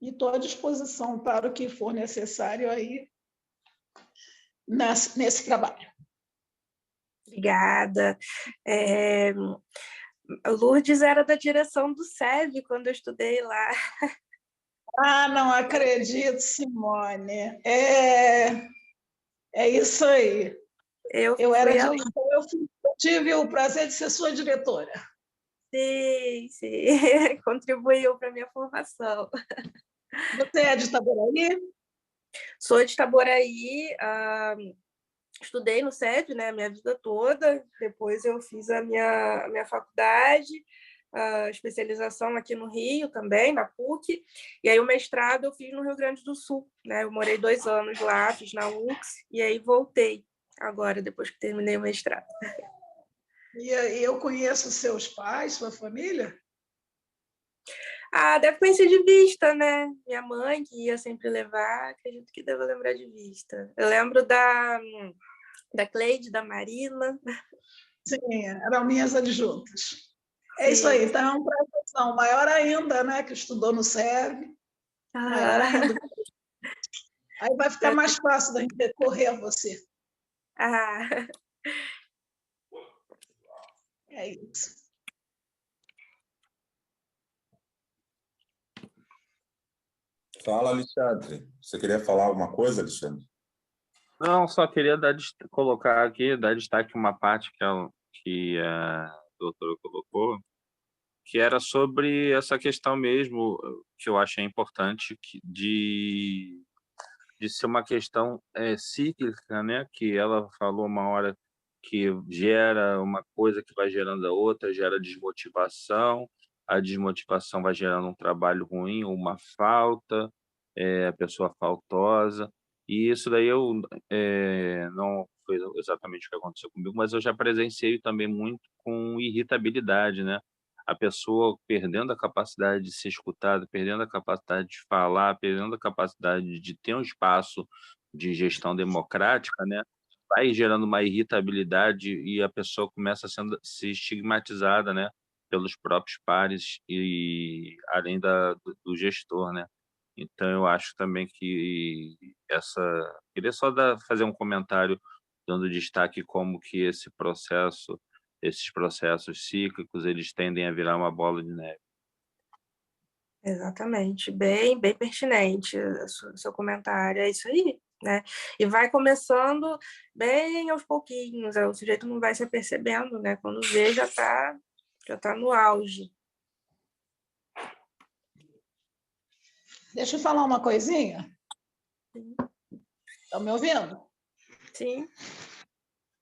E estou à disposição para o que for necessário aí nesse trabalho. Obrigada. Lourdes era da direção do SEV quando eu estudei lá. Ah, não acredito, Simone. É isso aí. Eu era diretora, eu tive o prazer de ser sua diretora. Sim, contribuiu para a minha formação. Você é de Itaboraí? Sou de Itaboraí, estudei no SEV, né, a minha vida toda, depois eu fiz a minha faculdade, a especialização aqui no Rio também, na PUC, e aí o mestrado eu fiz no Rio Grande do Sul, né, eu morei 2 anos lá, fiz na UX, e aí voltei agora, depois que terminei o mestrado. E eu conheço seus pais, sua família? Deve conhecer de vista, né? Minha mãe, que ia sempre levar, acredito que devo lembrar de vista. Eu lembro da Cleide, da Marina. Sim, eram minhas adjuntas. É Sim. isso aí, então é um prazer, maior ainda, né, que estudou no SEB, maior ainda. Aí vai ficar mais fácil da gente recorrer a você. É isso. Fala, Alexandre. Você queria falar alguma coisa, Alexandre? Não, só queria dar destaque uma parte que a doutora colocou, que era sobre essa questão mesmo, que eu achei importante, de ser uma questão cíclica, né? Que ela falou uma hora que gera uma coisa que vai gerando a outra, gera desmotivação, a desmotivação vai gerando um trabalho ruim, uma falta, a pessoa faltosa, e isso daí não foi exatamente o que aconteceu comigo, mas eu já presenciei também muito com irritabilidade, né? A pessoa perdendo a capacidade de ser escutada, perdendo a capacidade de falar, perdendo a capacidade de ter um espaço de gestão democrática, né? Vai gerando uma irritabilidade e a pessoa começa a ser estigmatizada, né? Pelos próprios pares e além do gestor, né? Então, eu acho também que queria só fazer um comentário dando destaque como que esses processos cíclicos, eles tendem a virar uma bola de neve. Exatamente, bem pertinente o seu comentário, é isso aí, né? E vai começando bem aos pouquinhos, o sujeito não vai se apercebendo, né? Quando vê, já tá no auge. Deixa eu falar uma coisinha. Estão me ouvindo? Sim.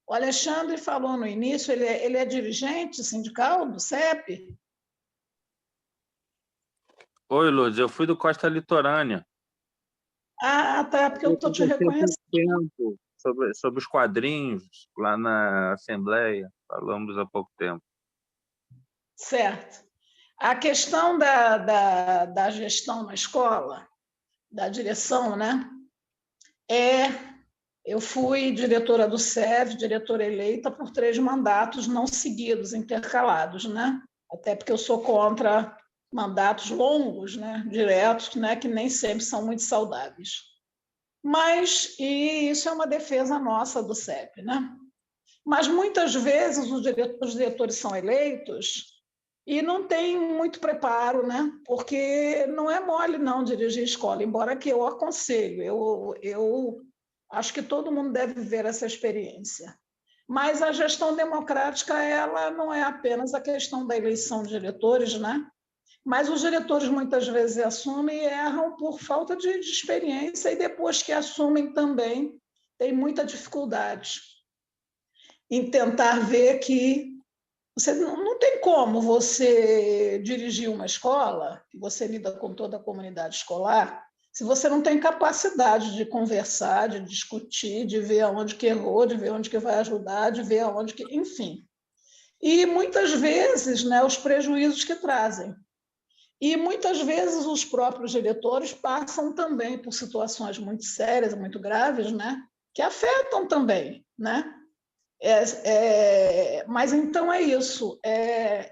O Alexandre falou no início, ele é dirigente sindical do CEP? Oi, Lourdes, eu fui do Costa Litorânea. Ah, tá, porque eu estou te reconhecendo. Sobre os quadrinhos, lá na Assembleia, falamos há pouco tempo. Certo. A questão da gestão na escola, da direção, né? Eu fui diretora do SEV, diretora eleita por 3 mandatos não seguidos, intercalados, né? Até porque eu sou contra mandatos longos, né? Diretos, né? Que nem sempre são muito saudáveis. E isso é uma defesa nossa do CEP, né? Mas muitas vezes os diretores são eleitos e não tem muito preparo, né? Porque não é mole não dirigir escola, embora que eu aconselho, eu acho que todo mundo deve ver essa experiência. Mas a gestão democrática, ela não é apenas a questão da eleição de diretores, né? Mas os diretores muitas vezes assumem e erram por falta de experiência, e depois que assumem também tem muita dificuldade em tentar ver que você não tem como você dirigir uma escola, que você lida com toda a comunidade escolar, se você não tem capacidade de conversar, de discutir, de ver aonde que errou, de ver onde que vai ajudar, de ver aonde que... Enfim. E muitas vezes, né, os prejuízos que trazem. E muitas vezes os próprios diretores passam também por situações muito sérias, muito graves, né, que afetam também, né? Mas então é isso.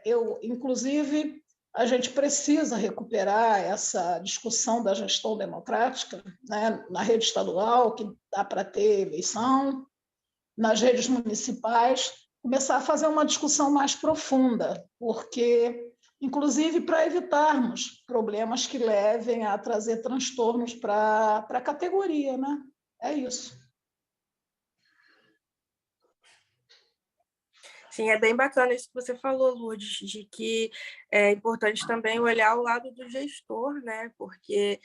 Eu, inclusive, a gente precisa recuperar essa discussão da gestão democrática, né, na rede estadual, que dá para ter eleição, nas redes municipais, começar a fazer uma discussão mais profunda, porque, inclusive, para evitarmos problemas que levem a trazer transtornos para a categoria, né? É isso. Sim, é bem bacana isso que você falou, Lourdes, de que é importante também olhar o lado do gestor, né? Porque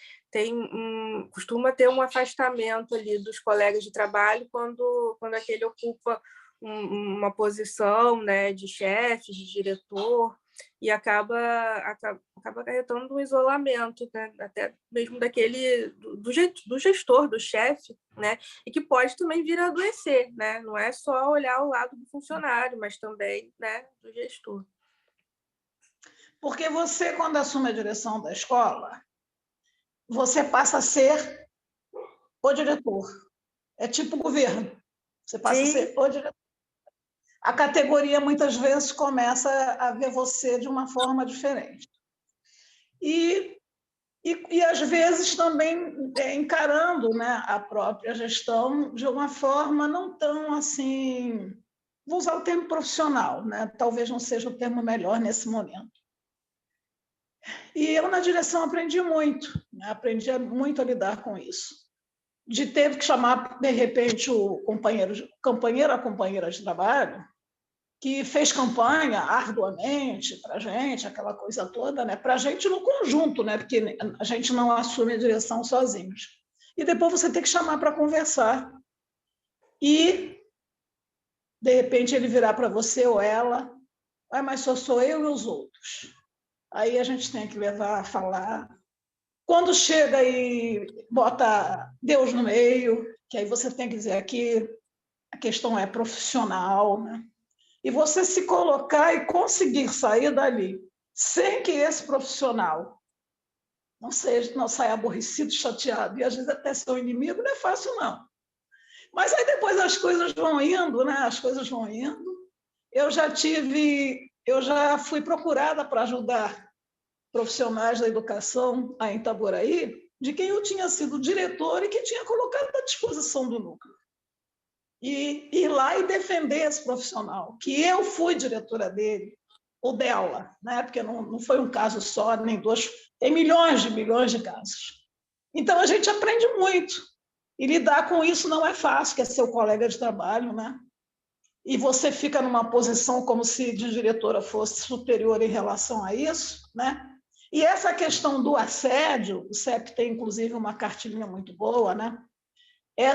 costuma ter um afastamento ali dos colegas de trabalho quando aquele ocupa uma posição, né, de chefe, de diretor, e acaba acarretando um isolamento, né? Até mesmo do gestor, do chefe, né? E que pode também vir a adoecer, né? Não é só olhar o lado do funcionário, mas também, né, do gestor. Porque você, quando assume a direção da escola, você passa a ser o diretor. É tipo governo. Você passa a ser o diretor. A categoria, muitas vezes, começa a ver você de uma forma diferente. E às vezes, também encarando, né, a própria gestão de uma forma não tão assim... Vou usar o termo profissional, né? Talvez não seja o termo melhor nesse momento. E eu, na direção, aprendi muito, né? Aprendi muito a lidar com isso. De ter que chamar, de repente, o companheiro a companheira de trabalho, que fez campanha arduamente para a gente, aquela coisa toda, né? Para a gente no conjunto, né? Porque a gente não assume a direção sozinhos. E depois você tem que chamar para conversar. E, de repente, ele virar para você ou ela, mas só sou eu e os outros. Aí a gente tem que levar a falar. Quando chega e bota Deus no meio, que aí você tem que dizer que a questão é profissional, né? E você se colocar e conseguir sair dali sem que esse profissional não saia aborrecido, chateado, e às vezes até seu inimigo, não é fácil, não. Mas aí depois as coisas vão indo, né? As coisas vão indo. Eu já fui procurada para ajudar profissionais da educação aí em Itaboraí, de quem eu tinha sido diretor e que tinha colocado à disposição do núcleo. E ir lá e defender esse profissional, que eu fui diretora dele, ou dela, né? Porque não foi um caso só, nem dois, tem milhões de casos. Então, a gente aprende muito. E lidar com isso não é fácil, que é seu colega de trabalho, né? E você fica numa posição como se de diretora fosse superior em relação a isso, né? E essa questão do assédio, o CEP tem, inclusive, uma cartilhinha muito boa, né?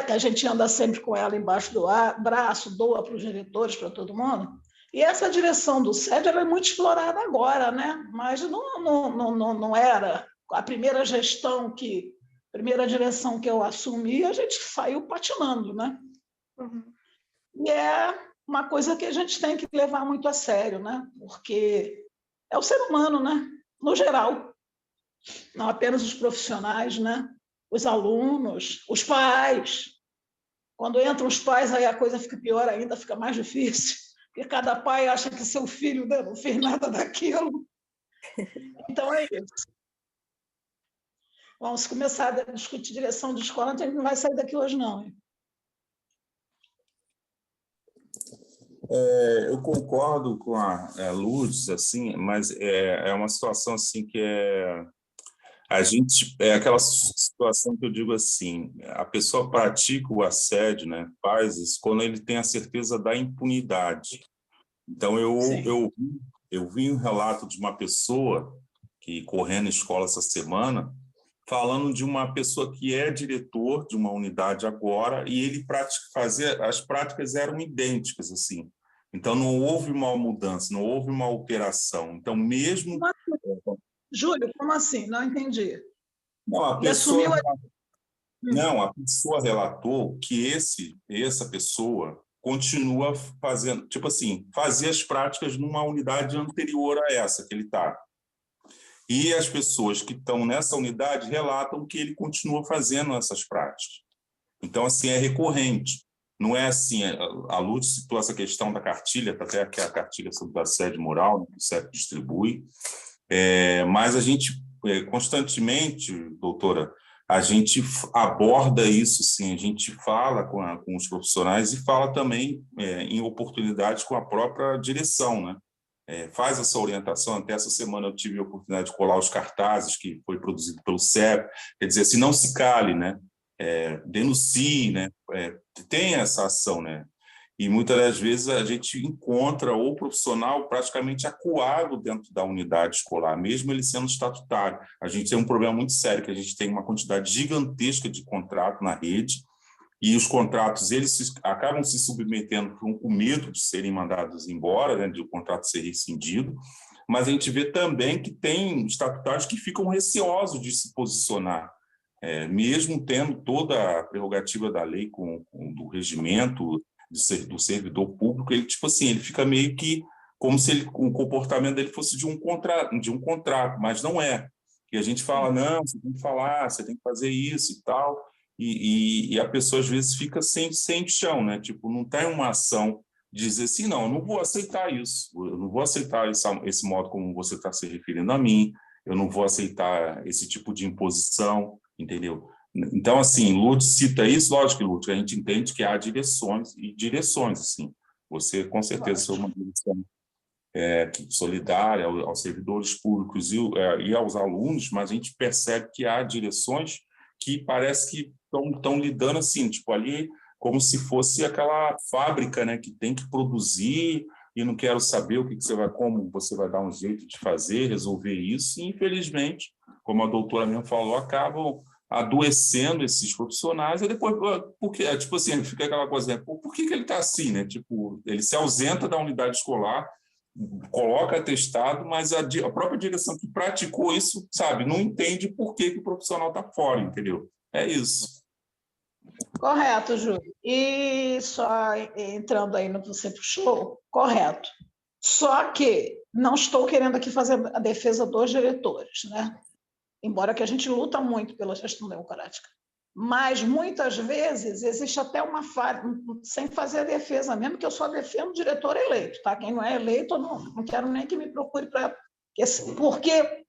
A gente anda sempre com ela embaixo do braço, doa para os diretores, para todo mundo. E essa direção do CEP ela é muito explorada agora, né? Mas não era. A primeira direção que eu assumi, a gente saiu patinando, né? Uhum. E é uma coisa que a gente tem que levar muito a sério, né? Porque é o ser humano, né? No geral, não apenas os profissionais, né? Os alunos, os pais. Quando entram os pais, aí a coisa fica pior ainda, fica mais difícil, porque cada pai acha que seu filho não fez nada daquilo. Então é isso. Vamos começar a discutir direção de escola, a gente não vai sair daqui hoje, não. Hein? Eu concordo com a Lourdes, assim, mas é uma situação assim que a gente é aquela situação que eu digo assim, a pessoa pratica o assédio, né, faz isso quando ele tem a certeza da impunidade. Então eu vi um relato de uma pessoa que correndo na escola essa semana, falando de uma pessoa que é diretor de uma unidade agora e ele fazia as práticas eram idênticas assim. Então não houve uma mudança, não houve uma alteração. Então mesmo Júlio, como assim? Não entendi. não, a pessoa relatou que essa pessoa continua fazendo, tipo assim, fazia as práticas numa unidade anterior a essa que ele está. E as pessoas que estão nessa unidade relatam que ele continua fazendo essas práticas. Então, assim, é recorrente. Não é assim, a Lourdes citou essa questão da cartilha, até que é a cartilha sobre o assédio moral, que o CEP distribui, Mas a gente, constantemente, doutora, a gente aborda isso, sim, a gente fala com os profissionais e fala também em oportunidades com a própria direção, né? Faz essa orientação. Até essa semana eu tive a oportunidade de colar os cartazes que foi produzido pelo CEP, quer dizer, se não se cale, né? Denuncie, né? Tem essa ação, né? E muitas das vezes a gente encontra o profissional praticamente acuado dentro da unidade escolar, mesmo ele sendo estatutário. A gente tem um problema muito sério, que a gente tem uma quantidade gigantesca de contrato na rede, e os contratos eles acabam se submetendo com medo de serem mandados embora, né, de o contrato ser rescindido, mas a gente vê também que tem estatutários que ficam receosos de se posicionar, mesmo tendo toda a prerrogativa da lei do regimento do servidor público, ele tipo assim, ele fica meio que como se o comportamento dele fosse de um contrato, mas não é. E a gente fala, não, você tem que falar, você tem que fazer isso e tal, e a pessoa às vezes fica sem chão, né? Tipo, não tem uma ação de dizer assim, não, eu não vou aceitar isso, eu não vou aceitar esse modo como você está se referindo a mim, eu não vou aceitar esse tipo de imposição, entendeu? Então, assim, Lourdes cita isso, lógico que, Lourdes, a gente entende que há direções e direções, assim. Você, com certeza, é uma direção solidária aos servidores públicos e aos alunos, mas a gente percebe que há direções que parece que estão lidando assim, tipo, ali como se fosse aquela fábrica, né, que tem que produzir e não quero saber como você vai dar um jeito de fazer, resolver isso, e infelizmente, como a doutora mesmo falou, acabam adoecendo esses profissionais, e depois, porque, tipo assim, fica aquela coisa, né? Por que ele está assim, né? Tipo, ele se ausenta da unidade escolar, coloca atestado, mas a própria direção que praticou isso, sabe, não entende por que o profissional está fora, entendeu? É isso. Correto, Júlio. E só entrando aí no que você puxou, correto. Só que não estou querendo aqui fazer a defesa dos diretores, né? Embora que a gente luta muito pela gestão democrática. Mas, muitas vezes, existe até uma falha, sem fazer a defesa mesmo, que eu só defendo o diretor eleito, tá? Quem não é eleito, eu não quero nem que me procure para... Porque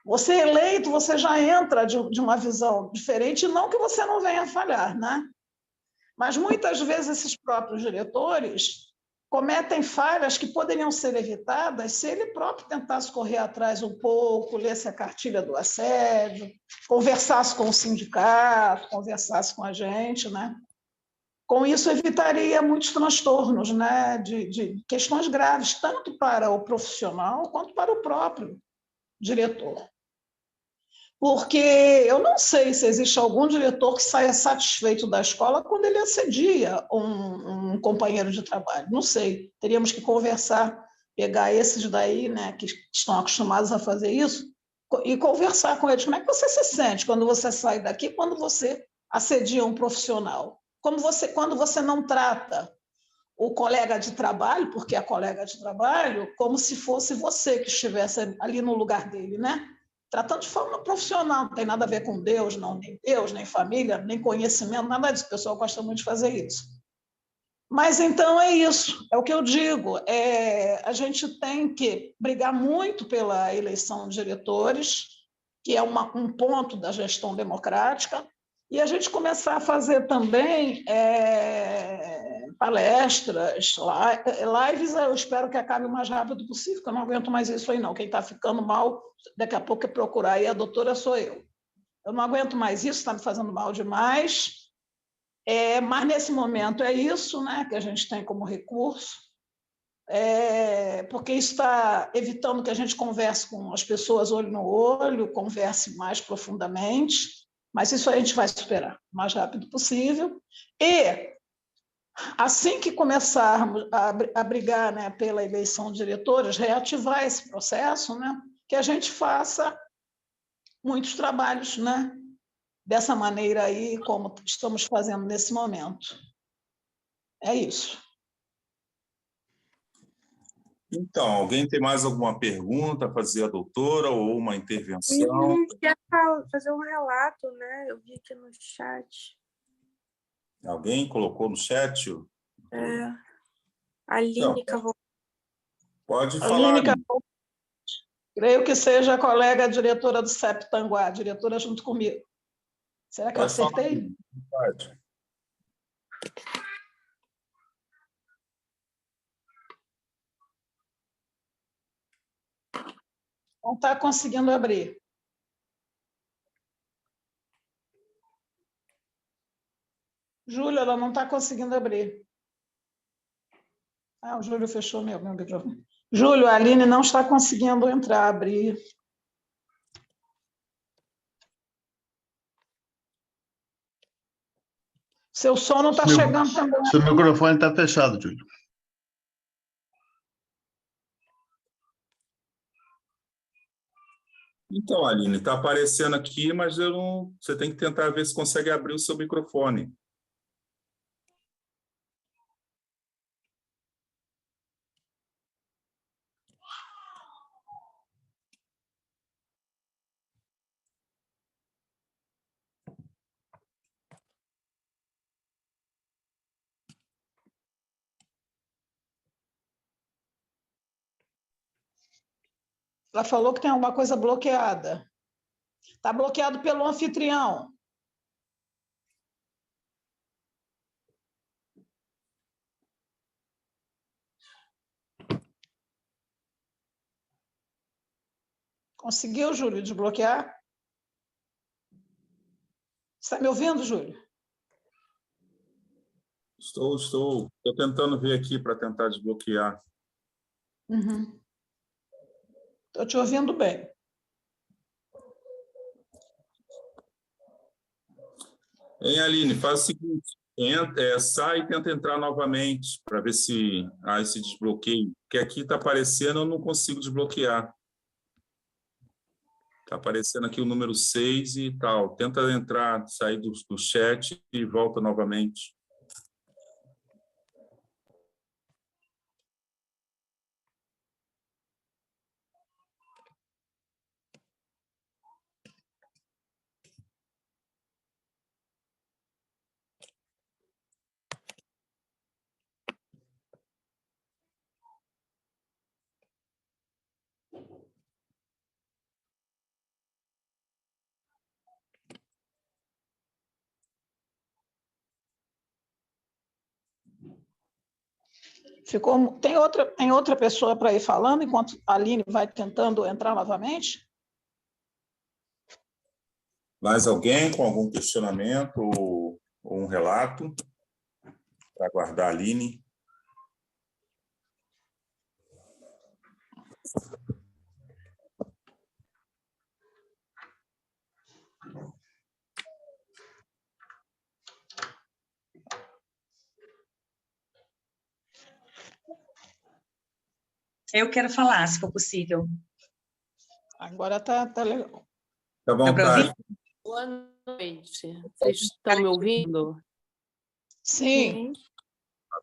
você eleito, você já entra de uma visão diferente, não que você não venha falhar, né? Mas, muitas vezes, esses próprios diretores cometem falhas que poderiam ser evitadas se ele próprio tentasse correr atrás um pouco, lesse a cartilha do assédio, conversasse com o sindicato, conversasse com a gente, né? Com isso, evitaria muitos transtornos, né? de questões graves, tanto para o profissional quanto para o próprio diretor. Porque eu não sei se existe algum diretor que saia satisfeito da escola quando ele assedia um companheiro de trabalho. Não sei, teríamos que conversar, pegar esses daí, né, que estão acostumados a fazer isso, e conversar com eles. Como é que você se sente quando você sai daqui, quando você assedia um profissional? Quando você não trata o colega de trabalho, porque é colega de trabalho, como se fosse você que estivesse ali no lugar dele, né? Tratando de forma profissional, não tem nada a ver com Deus, nem família, nem conhecimento, nada disso. O pessoal gosta muito de fazer isso. Mas então é isso, é o que eu digo. A gente tem que brigar muito pela eleição de diretores, que é um ponto da gestão democrática, e a gente começar a fazer também palestras, lives, eu espero que acabe o mais rápido possível, porque eu não aguento mais isso aí, não. Quem está ficando mal, daqui a pouco é procurar aí, a doutora sou eu. Eu não aguento mais isso, está me fazendo mal demais. Mas, nesse momento, é isso, né, que a gente tem como recurso, porque isso está evitando que a gente converse com as pessoas olho no olho, converse mais profundamente, mas isso a gente vai superar o mais rápido possível. E, assim que começarmos a brigar, né, pela eleição de diretores, reativar esse processo, né, que a gente faça muitos trabalhos, né, dessa maneira aí, como estamos fazendo nesse momento. É isso. Então, alguém tem mais alguma pergunta a fazer à doutora ou uma intervenção? Eu queria fazer um relato, né? Eu vi aqui no chat. Alguém colocou no chat? A Línica. Pode falar. Creio que seja a colega diretora do CEP Tanguá, diretora junto comigo. Será que eu Pode falar, acertei? pode. Não está conseguindo abrir. Júlio, ela não está conseguindo abrir. O Júlio fechou meu microfone. Júlio, a Aline não está conseguindo entrar, abrir. Seu som não está chegando também. Seu microfone está fechado, Júlio. Então, Aline, está aparecendo aqui, mas eu não... Você tem que tentar ver se consegue abrir o seu microfone. Ela falou que tem alguma coisa bloqueada. Está bloqueado pelo anfitrião. Conseguiu, Júlio, desbloquear? Está me ouvindo, Júlio? Estou tentando ver aqui para tentar desbloquear. Estou te ouvindo bem. Hein, Aline, faz o seguinte, sai e tenta entrar novamente para ver se há esse desbloqueio, porque aqui está aparecendo, eu não consigo desbloquear. Está aparecendo aqui o número 6 e tal. Tenta entrar, sair do chat e volta novamente. Tem outra pessoa para ir falando, enquanto a Aline vai tentando entrar novamente? Mais alguém com algum questionamento ou um relato para aguardar a Aline? Eu quero falar, se for possível. Agora tá legal. Fica à vontade. Boa noite. Vocês estão me ouvindo? Sim.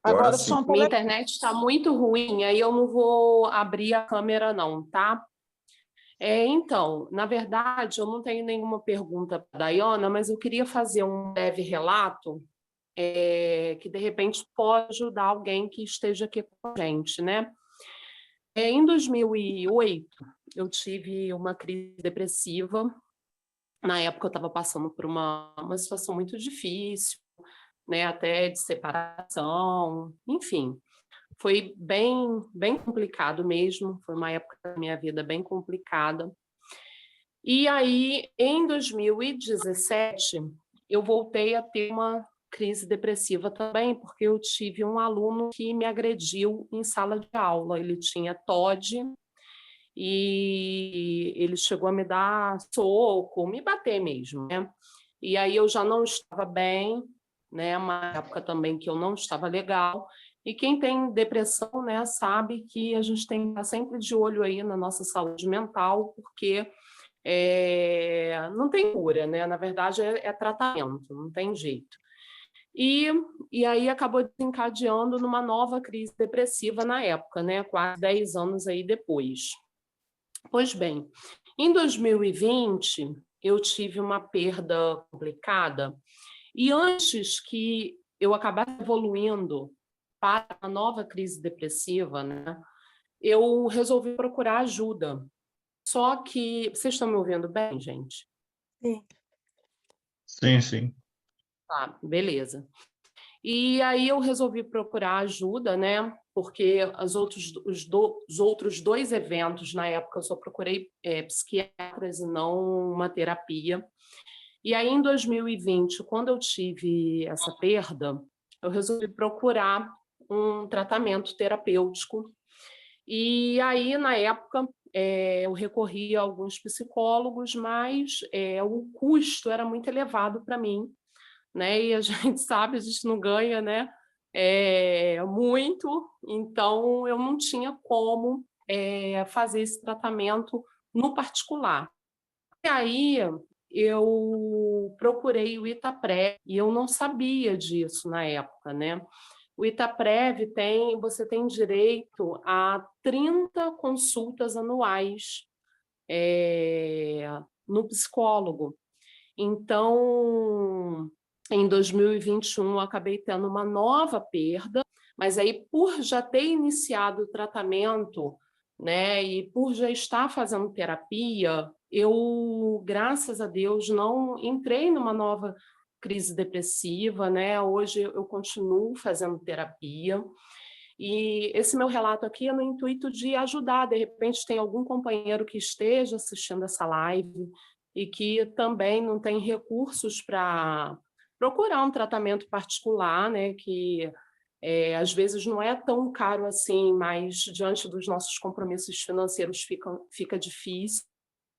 Agora Agora o sim. som tá Minha legal. internet está muito ruim, aí eu não vou abrir a câmera não, tá? Então, na verdade, eu não tenho nenhuma pergunta para a Daiana, mas eu queria fazer um breve relato que, de repente, pode ajudar alguém que esteja aqui com a gente, né? Em 2008, eu tive uma crise depressiva. Na época, eu estava passando por uma situação muito difícil, né? Até de separação, enfim. Foi bem complicado mesmo, foi uma época da minha vida bem complicada. E aí, em 2017, eu voltei a ter uma crise depressiva também, porque eu tive um aluno que me agrediu em sala de aula. Ele tinha TOD e ele chegou a me dar soco, me bater mesmo, né? E aí eu já não estava bem, né? Uma época também que eu não estava legal. E quem tem depressão, né, sabe que a gente tem que estar sempre de olho aí na nossa saúde mental, porque não tem cura, né? Na verdade, é tratamento, não tem jeito. E aí acabou desencadeando numa nova crise depressiva na época, né? Quase 10 anos aí depois. Pois bem, em 2020, eu tive uma perda complicada, e antes que eu acabasse evoluindo para a nova crise depressiva, né, eu resolvi procurar ajuda. Só que... Vocês estão me ouvindo bem, gente? Sim. Sim, sim. Tá, beleza. E aí eu resolvi procurar ajuda, né? Porque os outros 2 eventos, na época, eu só procurei psiquiatras e não uma terapia. E aí, em 2020, quando eu tive essa perda, eu resolvi procurar um tratamento terapêutico. E aí, na época, eu recorri a alguns psicólogos, mas o custo era muito elevado para mim, né? E a gente sabe, a gente não ganha, né? Muito, então eu não tinha como fazer esse tratamento no particular. E aí eu procurei o Itaprev e eu não sabia disso na época, né? O Itaprev você tem direito a 30 consultas anuais no psicólogo. Então, em 2021, eu acabei tendo uma nova perda, mas aí, por já ter iniciado o tratamento, né, e por já estar fazendo terapia, eu, graças a Deus, não entrei numa nova crise depressiva, né? Hoje eu continuo fazendo terapia. E esse meu relato aqui é no intuito de ajudar. De repente, tem algum companheiro que esteja assistindo essa live e que também não tem recursos para procurar um tratamento particular, né? Que às vezes não é tão caro assim, mas diante dos nossos compromissos financeiros fica difícil.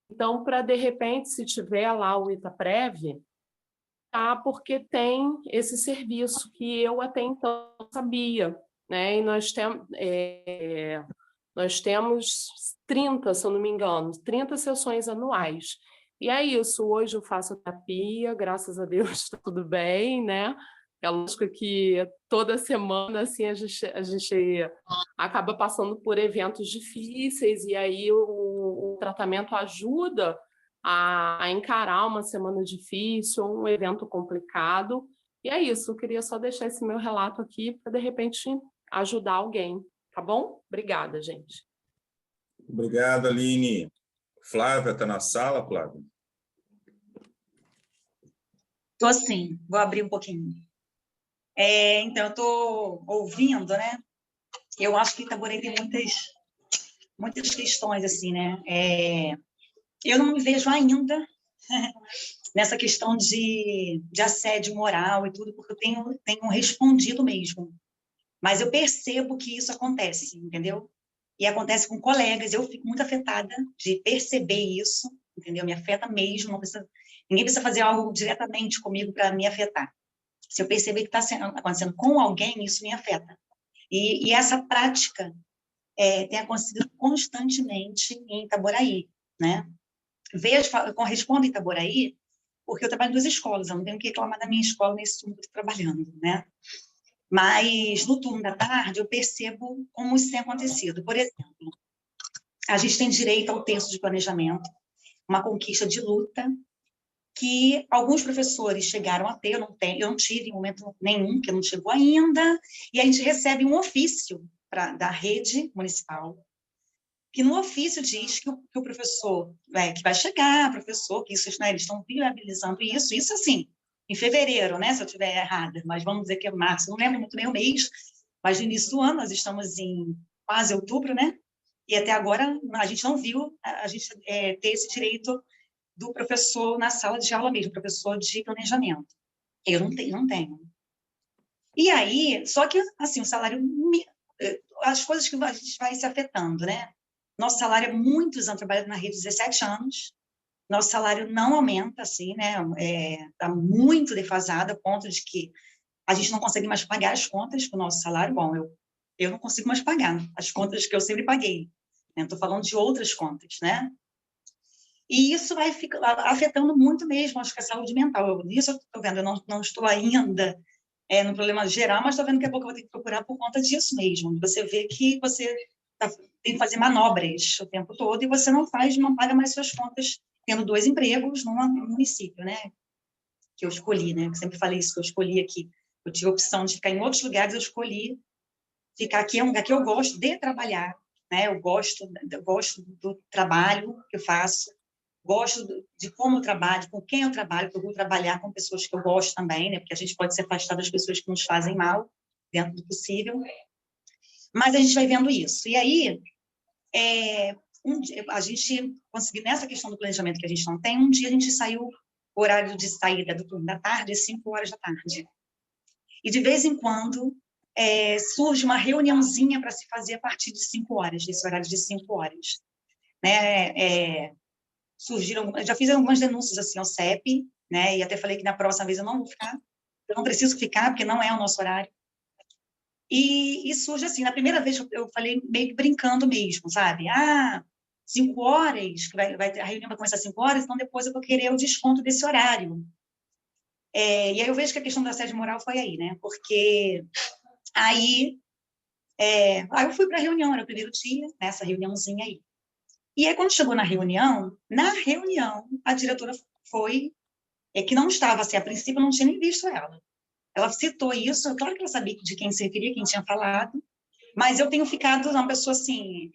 Então, para de repente, se tiver lá o Itaprev, tá? Porque tem esse serviço que eu até então não sabia, né? E nós temos 30, se eu não me engano, 30 sessões anuais. E é isso, hoje eu faço terapia, graças a Deus está tudo bem, né? É lógico que toda semana assim, a gente acaba passando por eventos difíceis, e aí o tratamento ajuda a encarar uma semana difícil, um evento complicado. E é isso, eu queria só deixar esse meu relato aqui para, de repente, ajudar alguém, tá bom? Obrigada, gente. Obrigado, Aline. Flávia, está na sala, Flávia? Estou sim, vou abrir um pouquinho. Então, eu estou ouvindo, né? Eu acho que Itaboraí tem muitas questões, assim, né? Eu não me vejo ainda nessa questão de assédio moral e tudo, porque eu tenho respondido mesmo. Mas eu percebo que isso acontece, entendeu? E acontece com colegas, eu fico muito afetada de perceber isso, entendeu? Me afeta mesmo, ninguém precisa fazer algo diretamente comigo para me afetar. Se eu perceber que está acontecendo com alguém, isso me afeta. E essa prática tem acontecido constantemente em Itaboraí, né? Eu respondo em Itaboraí porque eu trabalho em 2 escolas, eu não tenho que reclamar da minha escola nesse turno que eu estou trabalhando, né? Mas no turno da tarde eu percebo como isso tem acontecido. Por exemplo, a gente tem direito ao terço de planejamento, uma conquista de luta, que alguns professores chegaram a ter, eu não tive em momento nenhum, que não chegou ainda, e a gente recebe um ofício da rede municipal, que no ofício diz que o professor, que vai chegar, professor, que isso, né, eles estão viabilizando isso assim, em fevereiro, né, se eu estiver errada, mas vamos dizer que é março, não lembro muito bem o mês, mas no início do ano, nós estamos em quase outubro, né, e até agora a gente não viu a gente ter esse direito do professor na sala de aula mesmo, professor de planejamento. Eu não tenho. E aí, só que, assim, o salário, as coisas que a gente vai se afetando, né? Nosso salário é muitos anos, trabalhando na rede, 17 anos, nosso salário não aumenta, assim, né? Está muito defasado, a ponto de que a gente não consegue mais pagar as contas com o nosso salário. Bom, eu não consigo mais pagar as contas que eu sempre paguei. Estou falando de outras contas, né? E isso vai afetando muito mesmo, acho que a saúde mental. Isso eu estou vendo, eu não estou ainda no problema geral, mas estou vendo que a pouco eu vou ter que procurar por conta disso mesmo. Você vê que você tem que fazer manobras o tempo todo e você não paga mais suas contas, tendo 2 empregos no município, né? Que eu escolhi, né? Eu sempre falei isso, que eu escolhi aqui. Eu tive a opção de ficar em outros lugares, eu escolhi ficar aqui, é um lugar que eu gosto de trabalhar, né? Eu gosto do trabalho que eu faço, gosto de como eu trabalho, com quem eu trabalho, procuro trabalhar com pessoas que eu gosto também, né? Porque a gente pode se afastar das pessoas que nos fazem mal, dentro do possível. Mas a gente vai vendo isso. E aí, a gente conseguiu, nessa questão do planejamento que a gente não tem, um dia a gente saiu, o horário de saída do turno da tarde, 5 horas da tarde. E, de vez em quando, surge uma reuniãozinha para se fazer a partir de 5 horas, desse horário de 5 horas. Né? Surgiram, já fiz algumas denúncias assim ao CEP, né? E até falei que na próxima vez eu não vou ficar, eu não preciso ficar, porque não é o nosso horário. E surge assim, na primeira vez eu falei meio que brincando mesmo, sabe? 5 horas, que a reunião vai começar às 5 horas, então depois eu vou querer o desconto desse horário. E aí eu vejo que a questão do assédio moral foi aí, né? Porque aí eu fui para a reunião, era o primeiro dia, nessa reuniãozinha aí. E aí, quando chegou na reunião, a diretora foi, que não estava assim, a princípio eu não tinha nem visto ela. Ela citou isso, claro que ela sabia de quem se referia, quem tinha falado, mas eu tenho ficado uma pessoa assim,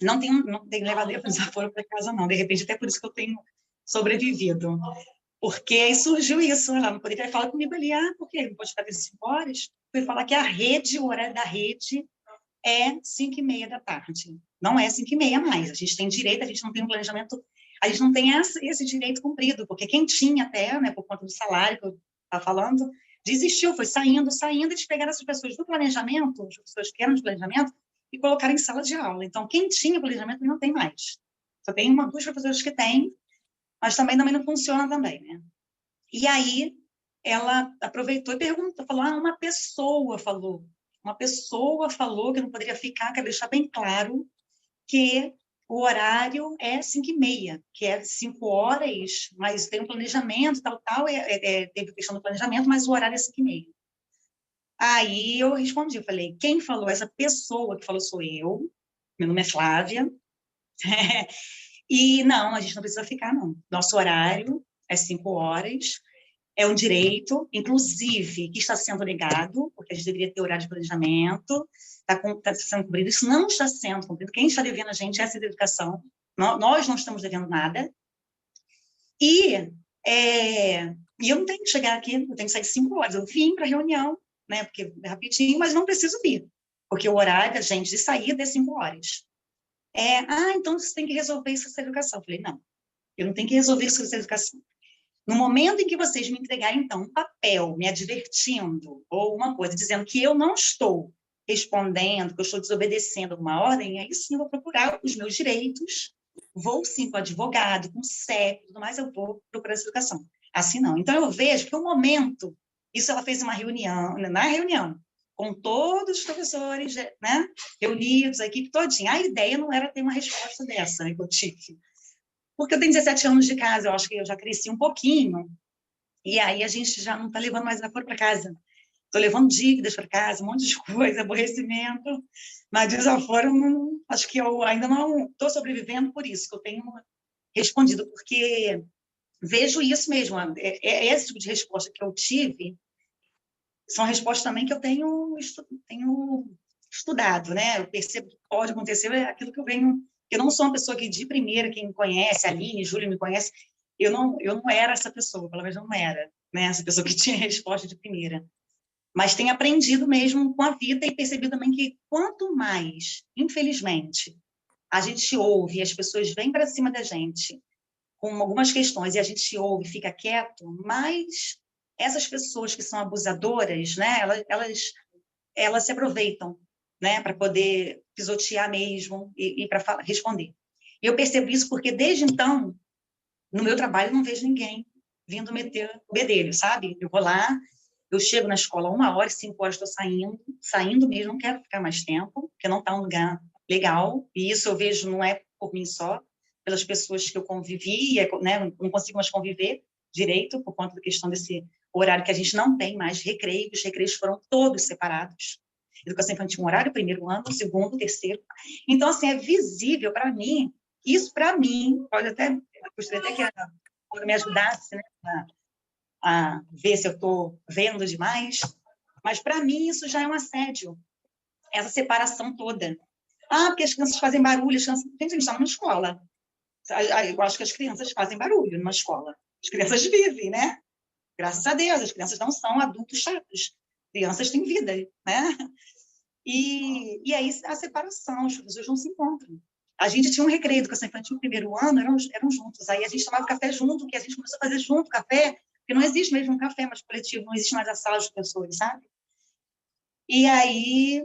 não tenho levado desaforo para casa, não. De repente, até por isso que eu tenho sobrevivido. Porque aí surgiu isso, ela não poderia falar comigo ali, por quê? Não pode ficar até 5 horas? Fui falar que o horário da rede é 5h30 da tarde. Não é 5h30 mais. A gente tem direito, a gente não tem um planejamento, a gente não tem esse direito cumprido, porque quem tinha até, né, por conta do salário que eu estava falando, desistiu, foi saindo, eles pegaram essas pessoas do planejamento, as pessoas que eram de planejamento, e colocaram em sala de aula. Então, quem tinha planejamento não tem mais. Só tem 2 professoras que têm, mas também não funciona também, né? E aí, ela aproveitou e perguntou, falou, uma pessoa falou que não poderia ficar, quero deixar bem claro que o horário é 5h30, que é 5 horas, mas tem um planejamento, tal, teve a questão do planejamento, mas o horário é 5h30. Aí eu respondi, eu falei, quem falou? Essa pessoa que falou sou eu, meu nome é Flávia, e não, a gente não precisa ficar, não. Nosso horário é 5 horas, é um direito, inclusive, que está sendo negado, porque a gente deveria ter horário de planejamento, está sendo cumprido, isso não está sendo cumprido. Quem está devendo a gente é essa educação, nós não estamos devendo nada, e eu não tenho que chegar aqui, eu tenho que sair 5 horas, eu vim para a reunião, né, porque é rapidinho, mas não preciso vir, porque o horário da gente de saída é 5 horas. Então você tem que resolver isso com essa educação. Eu falei, não, eu não tenho que resolver isso com essa educação. No momento em que vocês me entregarem, então, um papel me advertindo, ou uma coisa, dizendo que eu não estou respondendo, que eu estou desobedecendo alguma ordem, aí sim eu vou procurar os meus direitos, vou sim com o advogado, com o CEP, tudo mais, eu vou procurar essa educação. Assim não. Então, eu vejo que o momento, isso ela fez uma reunião, na reunião, com todos os professores, né, reunidos, a equipe todinha. A ideia não era ter uma resposta dessa, né, que eu tive. Porque eu tenho 17 anos de casa, eu acho que eu já cresci um pouquinho, e aí a gente já não está levando mais desaforo para casa. Estou levando dívidas para casa, um monte de coisa, aborrecimento, mas desaforo, acho que eu ainda não estou sobrevivendo por isso, que eu tenho respondido, porque vejo isso mesmo, esse tipo de resposta que eu tive, são respostas também que eu tenho estudado, né? Eu percebo que pode acontecer, é aquilo que eu venho. Eu não sou uma pessoa que, de primeira, quem me conhece, a Aline, Júlia me conhece, eu não era essa pessoa, pelo menos não era, né? Essa pessoa que tinha resposta de primeira. Mas tenho aprendido mesmo com a vida e percebido também que quanto mais, infelizmente, a gente ouve, as pessoas vêm para cima da gente com algumas questões e a gente ouve e fica quieto, mais essas pessoas que são abusadoras, né, elas se aproveitam, né, para poder pisotear mesmo e para responder. Eu percebo isso porque, desde então, no meu trabalho, eu não vejo ninguém vindo meter o bedelho, sabe? Eu vou lá, eu chego na escola 1 hora, 5 horas estou saindo mesmo, não quero ficar mais tempo, porque não está um lugar legal, e isso eu vejo não é por mim só, pelas pessoas que eu convivi, né, não consigo mais conviver direito, por conta da questão desse horário que a gente não tem mais recreio, os recreios foram todos separados. Educação infantil, um horário, primeiro ano, segundo, terceiro. Então, assim, é visível para mim, isso para mim, pode até, gostaria até que a me ajudasse, né, a ver se eu estou vendo demais, mas para mim isso já é um assédio, essa separação toda. Ah, porque as crianças fazem barulho, as crianças... Gente, a gente está numa escola. Eu acho que as crianças fazem barulho numa escola. As crianças vivem, né? Graças a Deus, as crianças não são adultos chatos. Crianças têm vida, né? E aí a separação, os professores não se encontram. A gente tinha um recreio de educação infantil no primeiro ano, eram juntos. Aí a gente tomava café junto, que a gente começou a fazer junto café, porque não existe mesmo um café mais coletivo, não existe mais a sala dos professores, sabe? E aí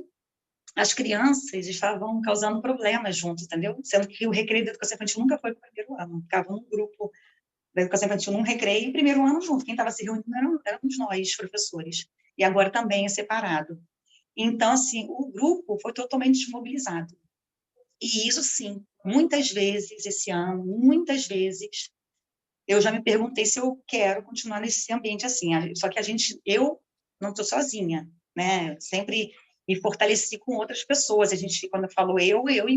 as crianças estavam causando problemas juntos, entendeu? Sendo que o recreio da educação infantil nunca foi para o primeiro ano. Ficava um grupo da educação infantil num recreio e primeiro ano junto. Quem estava se reunindo éramos nós, professores. E agora também é separado. Então, assim, o grupo foi totalmente desmobilizado. E isso, sim, muitas vezes, esse ano, muitas vezes, eu já me perguntei se eu quero continuar nesse ambiente assim. Só que eu não estou sozinha, né? Eu sempre me fortaleci com outras pessoas. A gente, quando eu falo eu e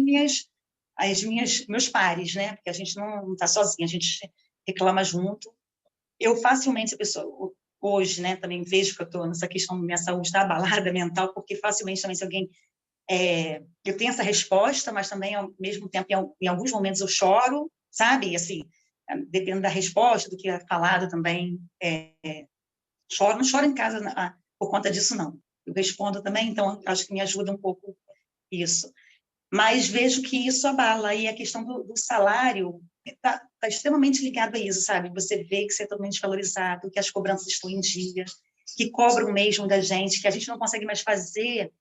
meus pares, né? Porque a gente não está sozinha, a gente reclama junto. Eu facilmente, hoje, né, também vejo que eu estou nessa questão da minha saúde está abalada mental, porque facilmente também se alguém... eu tenho essa resposta, mas também, ao mesmo tempo, em alguns momentos eu choro, sabe? Assim, dependendo da resposta, do que é falado também, choro. Não choro em casa por conta disso, não. Eu respondo também, então acho que me ajuda um pouco isso. Mas vejo que isso abala, e a questão do salário está extremamente ligado a isso, sabe? Você vê que você é totalmente valorizado, que as cobranças estão em dia, que cobram mesmo da gente, que a gente não consegue mais fazer,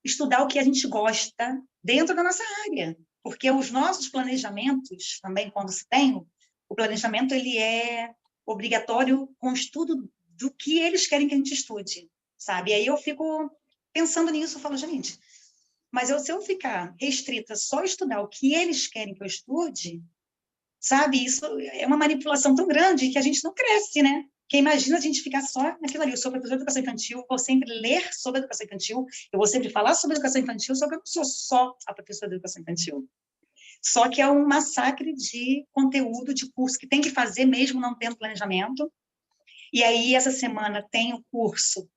estudar o que a gente gosta dentro da nossa área. Porque os nossos planejamentos, também quando se tem, o planejamento ele é obrigatório com o estudo do que eles querem que a gente estude, sabe? E aí eu fico pensando nisso, eu falo, gente... Mas se eu ficar restrita só a estudar o que eles querem que eu estude, sabe? Isso é uma manipulação tão grande que a gente não cresce, né? Porque imagina a gente ficar só naquilo ali. Eu sou professora de educação infantil, eu vou sempre ler sobre a educação infantil, eu vou sempre falar sobre a educação infantil, só que eu não sou só a professora de educação infantil. Só que é um massacre de conteúdo, de curso que tem que fazer mesmo não tendo planejamento. E aí, essa semana, tem o curso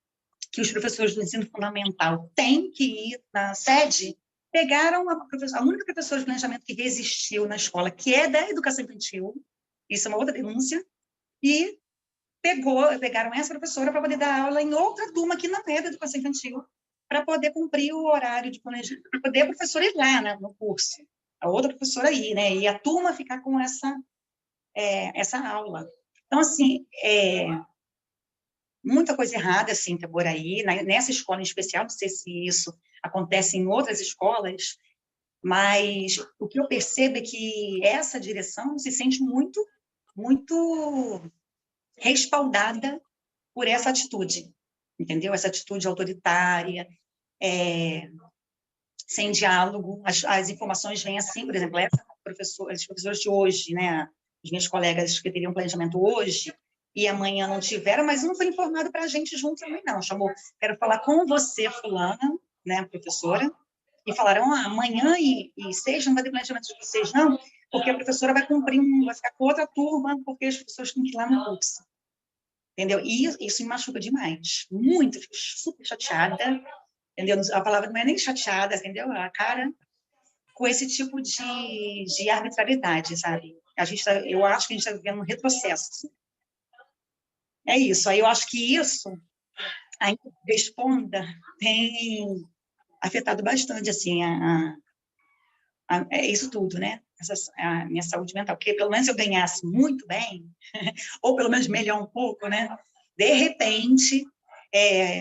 que os professores do ensino fundamental têm que ir na sede, pegaram a única professora de planejamento que resistiu na escola, que é da educação infantil, isso é uma outra denúncia, e pegaram essa professora para poder dar aula em outra turma que não é da educação infantil, para poder cumprir o horário de planejamento, para poder a professora ir lá, né, no curso, a outra professora ir, né, e a turma ficar com essa aula. Então, assim, muita coisa errada, assim, por aí, nessa escola em especial, não sei se isso acontece em outras escolas, mas o que eu percebo é que essa direção se sente muito, muito respaldada por essa atitude, entendeu? Essa atitude autoritária, sem diálogo, as informações vêm assim, por exemplo, os professores de hoje, né, os meus colegas que teriam planejamento hoje, e amanhã não tiveram, mas não foi informado para a gente junto também, não. Chamou, quero falar com você, fulana, né, professora, e falaram, amanhã e sexta não vai ter planejamento de vocês, não, porque a professora vai ficar com outra turma, porque as pessoas têm que ir lá no curso. Entendeu? E isso me machuca demais. Muito, fico super chateada, entendeu? A palavra não é nem chateada, entendeu? A cara com esse tipo de arbitrariedade, sabe? Eu acho que a gente está vivendo um retrocesso. É isso. Aí eu acho que isso, a responda, tem afetado bastante, assim, isso tudo, né? A minha saúde mental. Porque pelo menos eu ganhasse muito bem, ou pelo menos melhor um pouco, né? De repente,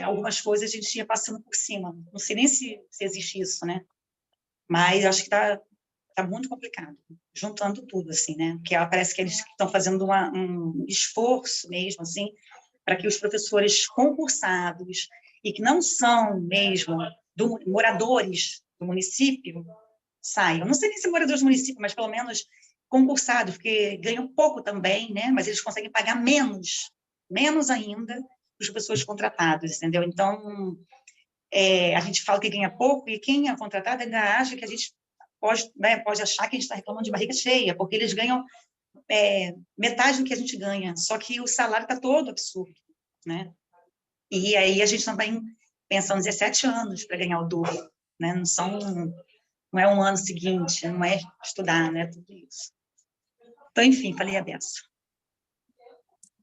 algumas coisas a gente ia passando por cima. Não sei nem se existe isso, né? Mas acho que está muito complicado, juntando tudo, assim, né? Porque parece que eles estão fazendo um esforço mesmo, assim, para que os professores concursados e que não são mesmo moradores do município saiam. Não sei nem se moradores do município, mas pelo menos concursados, porque ganham pouco também, né? Mas eles conseguem pagar menos ainda os professores contratados, entendeu? Então, a gente fala que ganha pouco e quem é contratado ainda acha que a gente pode achar que a gente está reclamando de barriga cheia, porque eles ganham metade do que a gente ganha, só que o salário está todo absurdo, né? E aí a gente também pensa em 17 anos para ganhar o dobro, né? Não é um ano seguinte, não é estudar, né? Tudo isso. Então, enfim, falei a beça.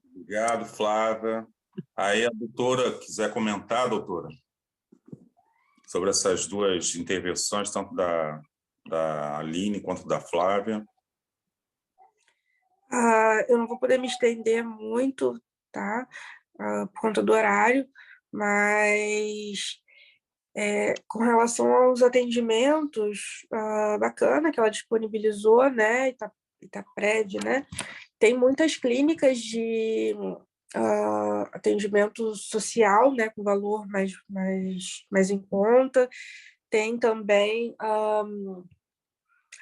Obrigado, Flávia. Aí a doutora, quiser comentar, doutora, sobre essas duas intervenções, tanto da Aline quanto da Flávia. Eu não vou poder me estender muito, tá? Por conta do horário, mas com relação aos atendimentos, bacana que ela disponibilizou, né? Itapred, né? Tem muitas clínicas de atendimento social, né? Com valor mais em conta. Tem também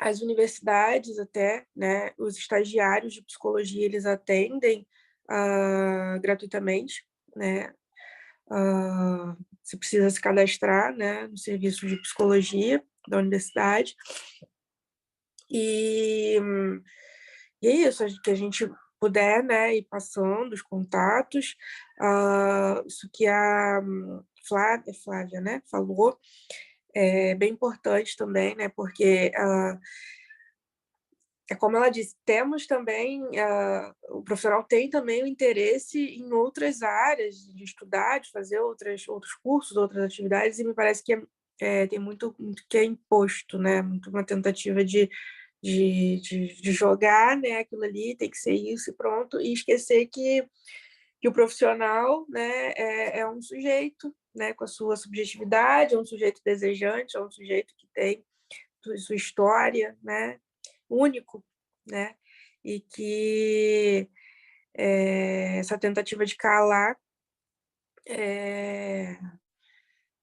as universidades até, né? Os estagiários de psicologia, eles atendem gratuitamente, né? Você precisa se cadastrar, né, no serviço de psicologia da universidade. E é isso, que a gente puder, né, ir passando os contatos. Isso que a Flávia, né, falou, é bem importante também, né, porque é como ela disse, temos também, o profissional tem também o interesse em outras áreas de estudar, de fazer outros cursos, outras atividades, e me parece que tem muito que é imposto, né? Muito uma tentativa de jogar, né, aquilo ali, tem que ser isso e pronto, e esquecer que o profissional, né, é um sujeito, né, com a sua subjetividade, é um sujeito desejante, é um sujeito que tem sua história, né, único, né? E que essa tentativa de calar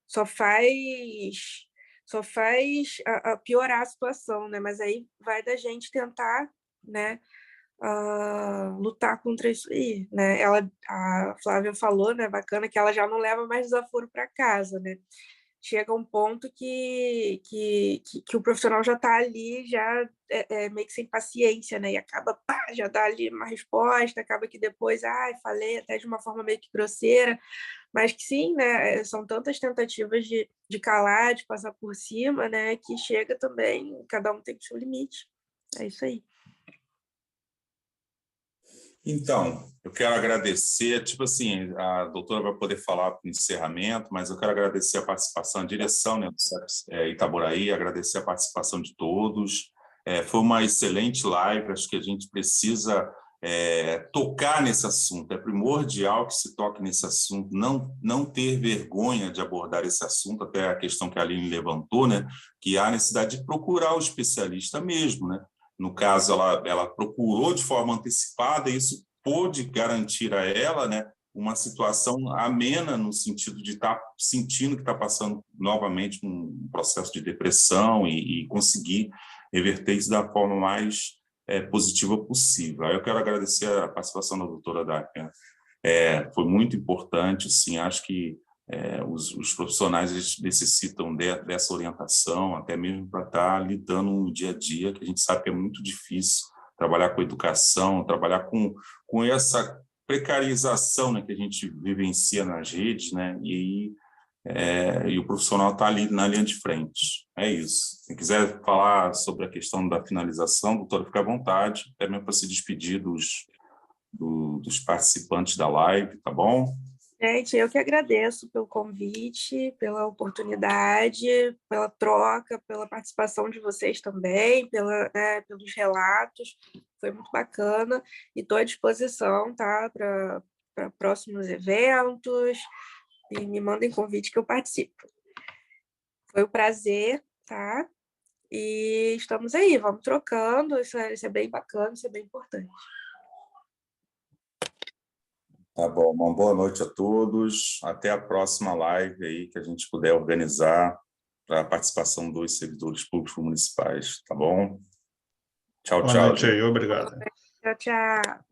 só faz piorar a situação, né? Mas aí vai da gente tentar, né, lutar contra isso aí, né? A Flávia falou, né, bacana, que ela já não leva mais desaforo para casa, né? Chega um ponto que o profissional já está ali, já meio que sem paciência, né? E acaba, já dá ali uma resposta, acaba que depois, falei até de uma forma meio que grosseira, mas que sim, né? São tantas tentativas de calar, de passar por cima, né? Que chega também, cada um tem o seu limite. É isso aí. Então, eu quero agradecer, tipo assim, a doutora vai poder falar no encerramento, mas eu quero agradecer a participação, a direção, né, do CEPS Itaboraí, agradecer a participação de todos. Foi uma excelente live, acho que a gente precisa tocar nesse assunto, é primordial que se toque nesse assunto, não ter vergonha de abordar esse assunto, até a questão que a Aline levantou, né, que há necessidade de procurar o especialista mesmo, né? No caso, ela procurou de forma antecipada, e isso pôde garantir a ela, né, uma situação amena, no sentido de estar sentindo que está passando novamente um processo de depressão e conseguir reverter isso da forma mais positiva possível. Aí eu quero agradecer a participação da doutora Daphne. Foi muito importante, assim, acho que os profissionais eles necessitam dessa orientação, até mesmo para estar lidando no dia a dia, que a gente sabe que é muito difícil trabalhar com educação, trabalhar com essa precarização, né, que a gente vivencia nas redes, né, e o profissional está ali na linha de frente. É isso. Se quiser falar sobre a questão da finalização, doutora, fica à vontade, até mesmo para se despedir dos participantes da live, tá bom? Gente, eu que agradeço pelo convite, pela oportunidade, pela troca, pela participação de vocês também, pelos relatos. Foi muito bacana e estou à disposição, tá, para próximos eventos, e me mandem convite que eu participo. Foi um prazer, tá? E estamos aí, vamos trocando, isso é bem bacana, isso é bem importante. Tá bom, uma boa noite a todos. Até a próxima live aí que a gente puder organizar para a participação dos servidores públicos municipais, tá bom? Tchau, Boa tchau. noite aí, obrigado. Tchau, tchau.